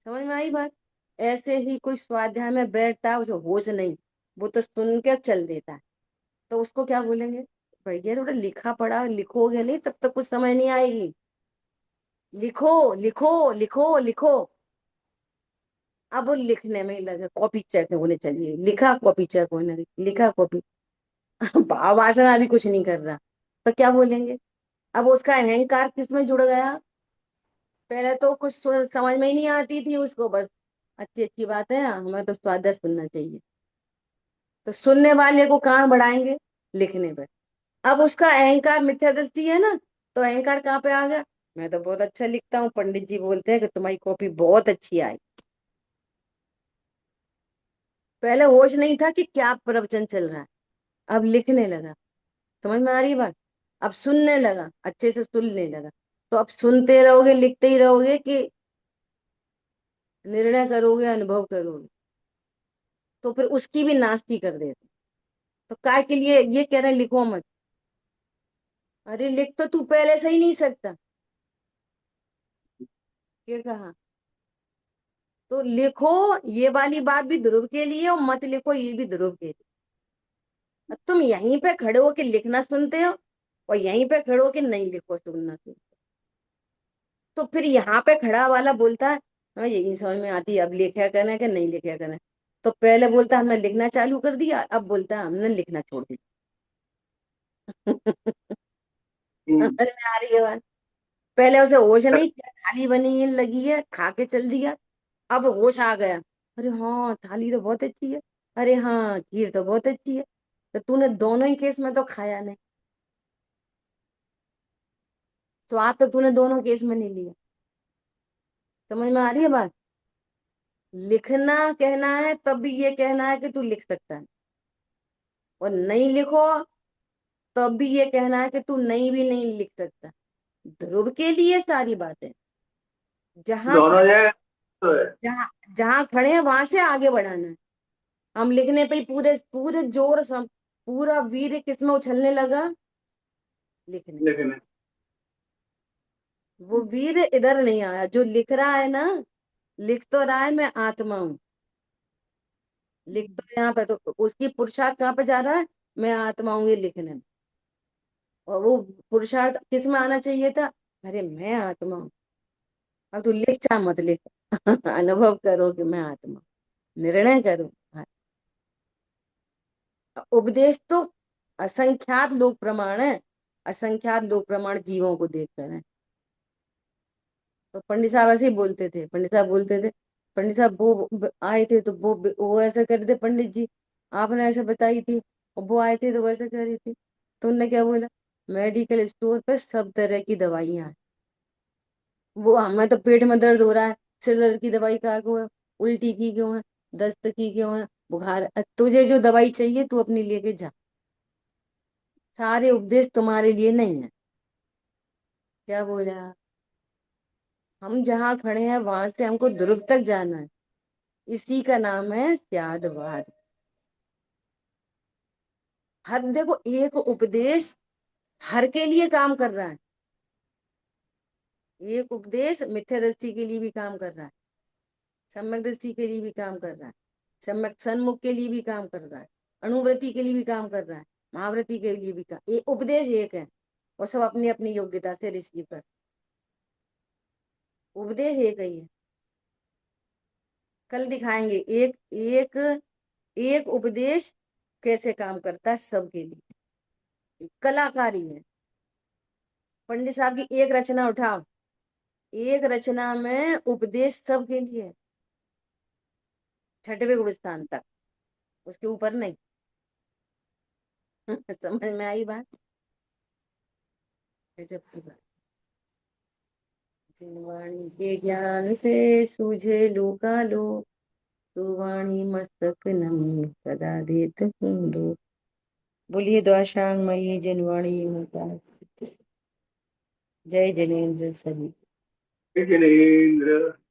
समझ में आई बात। ऐसे ही कोई स्वाध्याय में बैठता है, उसे होश नहीं, वो तो सुन के चल देता है, तो उसको क्या बोलेंगे, भैया थोड़ा लिखा पढ़ा लिखोगे नहीं तब तक कुछ समझ नहीं आएगी, लिखो लिखो लिखो लिखो। अब वो लिखने में ही लगे, कॉपी चेक होने चाहिए, लिखा कॉपी चेक होने लगी, लिखा कॉपी। भाव वासना भी कुछ नहीं कर रहा, तो क्या बोलेंगे। अब उसका अहंकार किस में जुड़ गया, पहले तो कुछ समझ में ही नहीं आती थी उसको, बस अच्छी अच्छी बात है, हमें तो स्वादिष्ट सुनना चाहिए, तो सुनने वाले को कहाँ बढ़ाएंगे, लिखने पे। अब उसका अहंकार मिथ्या दृष्टि है ना, तो अहंकार कहाँ पे आ गया, मैं तो बहुत अच्छा लिखता हूँ, पंडित जी बोलते हैं कि तुम्हारी कॉपी बहुत अच्छी आई। पहले होश नहीं था कि क्या प्रवचन चल रहा है, अब लिखने लगा। समझ में आ रही है बात। अब सुनने लगा, अच्छे से सुनने लगा। तो अब सुनते रहोगे लिखते ही रहोगे कि निर्णय करोगे अनुभव करोगे, तो फिर उसकी भी नास्ती कर देते। तो काय के लिए ये कह रहे हैं लिखो मत, अरे लिख तो तू पहले से ही नहीं सकता, ये कहा। तो लिखो, ये वाली बात भी ध्रुव के लिए, और मत लिखो ये भी ध्रुव के लिए। अब तुम यहीं पे खड़े हो के लिखना सुनते हो, और यहीं पे खड़े हो के नहीं लिखो सुनना सुनते हो। तो फिर यहाँ पे खड़ा वाला बोलता है हाँ यही समझ में आती है, अब लिखा करें कि नहीं लिखा करें। तो पहले बोलता हमने लिखना चालू कर दिया, अब बोलता है हमने लिखना छोड़ दिया। समझ हम्म, में आ रही है बात। पहले उसे होश नहीं, क्या थाली बनी है लगी है, खा के चल दिया। अब होश आ गया, अरे हाँ थाली तो बहुत अच्छी है, अरे हाँ खीर तो बहुत अच्छी है। तो तूने दोनों ही केस में तो खाया नहीं, स्वाद तो तूने दोनों केस में नहीं लिया। समझ में आ रही है बात। लिखना कहना है तब भी ये कहना है कि तू लिख सकता है, और नहीं लिखो तब भी ये कहना है कि तू नहीं भी नहीं लिख सकता। ध्रुव के लिए सारी बातें, जहां दोनों खड़े, जगह तो है। जहां जहां खड़े हैं वहां से आगे बढ़ाना है। हम लिखने पे ही पूरे पूरे जोर से पूरा वीर किसमें उछलने लगा, लिखने। लेकिन वो वीर इधर नहीं आया, जो लिख रहा है ना, लिख तो रहा है मैं आत्मा हूँ, लिख तो यहाँ पे, तो उसकी पुरुषार्थ कहाँ पे जा रहा है, मैं आत्मा हूँ ये लिखने में। और वो पुरुषार्थ किस में आना चाहिए था? अरे मैं आत्मा हूँ। अब तू लिख चाहे मत लिख अनुभव करो कि मैं आत्मा हूँ। निर्णय करो। हाँ, उपदेश तो असंख्यात लोक प्रमाण है। असंख्यात लोक प्रमाण जीवों को देखकर है। तो पंडित साहब ऐसे ही बोलते थे। पंडित साहब बोलते थे, पंडित साहब वो आए थे तो वो ऐसा कर रहे थे, पंडित जी आपने ऐसे बताई थी, और वो आए थे तो वैसा कर रही थी। तो उनने क्या बोला, मेडिकल स्टोर पे सब तरह की दवाइयां हैं। वो हमें तो पेट में दर्द हो रहा है, सिर दर्द की दवाई कहाँ को है, उल्टी की क्यों है, दस्त की क्यों है, बुखार, तुझे जो दवाई चाहिए तू अपनी लेके जा। सारे उपदेश तुम्हारे लिए नहीं है। क्या बोला, हम जहाँ खड़े हैं वहां से हमको ध्रुव तक जाना है। इसी का नाम है त्यागवाद। हर देखो एक उपदेश हर के लिए काम कर रहा है। एक उपदेश मिथ्या दृष्टि के लिए भी काम कर रहा है, सम्यक दृष्टि के लिए भी काम कर रहा है, सम्यक सन्मुख के लिए भी काम कर रहा है, अणुव्रति के लिए भी काम कर रहा है, महाव्रति के लिए भी काम। ये उपदेश एक है और सब अपनी अपनी योग्यता से रिसीव कर। उपदेश एक ही है। कल दिखाएंगे एक एक एक उपदेश कैसे काम करता है सबके लिए। कलाकारी है। पंडित साहब की एक रचना उठाओ, एक रचना में उपदेश सबके लिए है, छठवें गुरु स्थान तक, उसके ऊपर नहीं। समझ में आई बात? गजब की बात। जिन वाणी के ज्ञान से सूझे लोका लो, तो वाणी मस्तक नमी सदा देत हूँ दो। बोलिए द्वाशांग मई जनवाणी होता। जय जनेन्द्र सभी। जिनेन्द्र।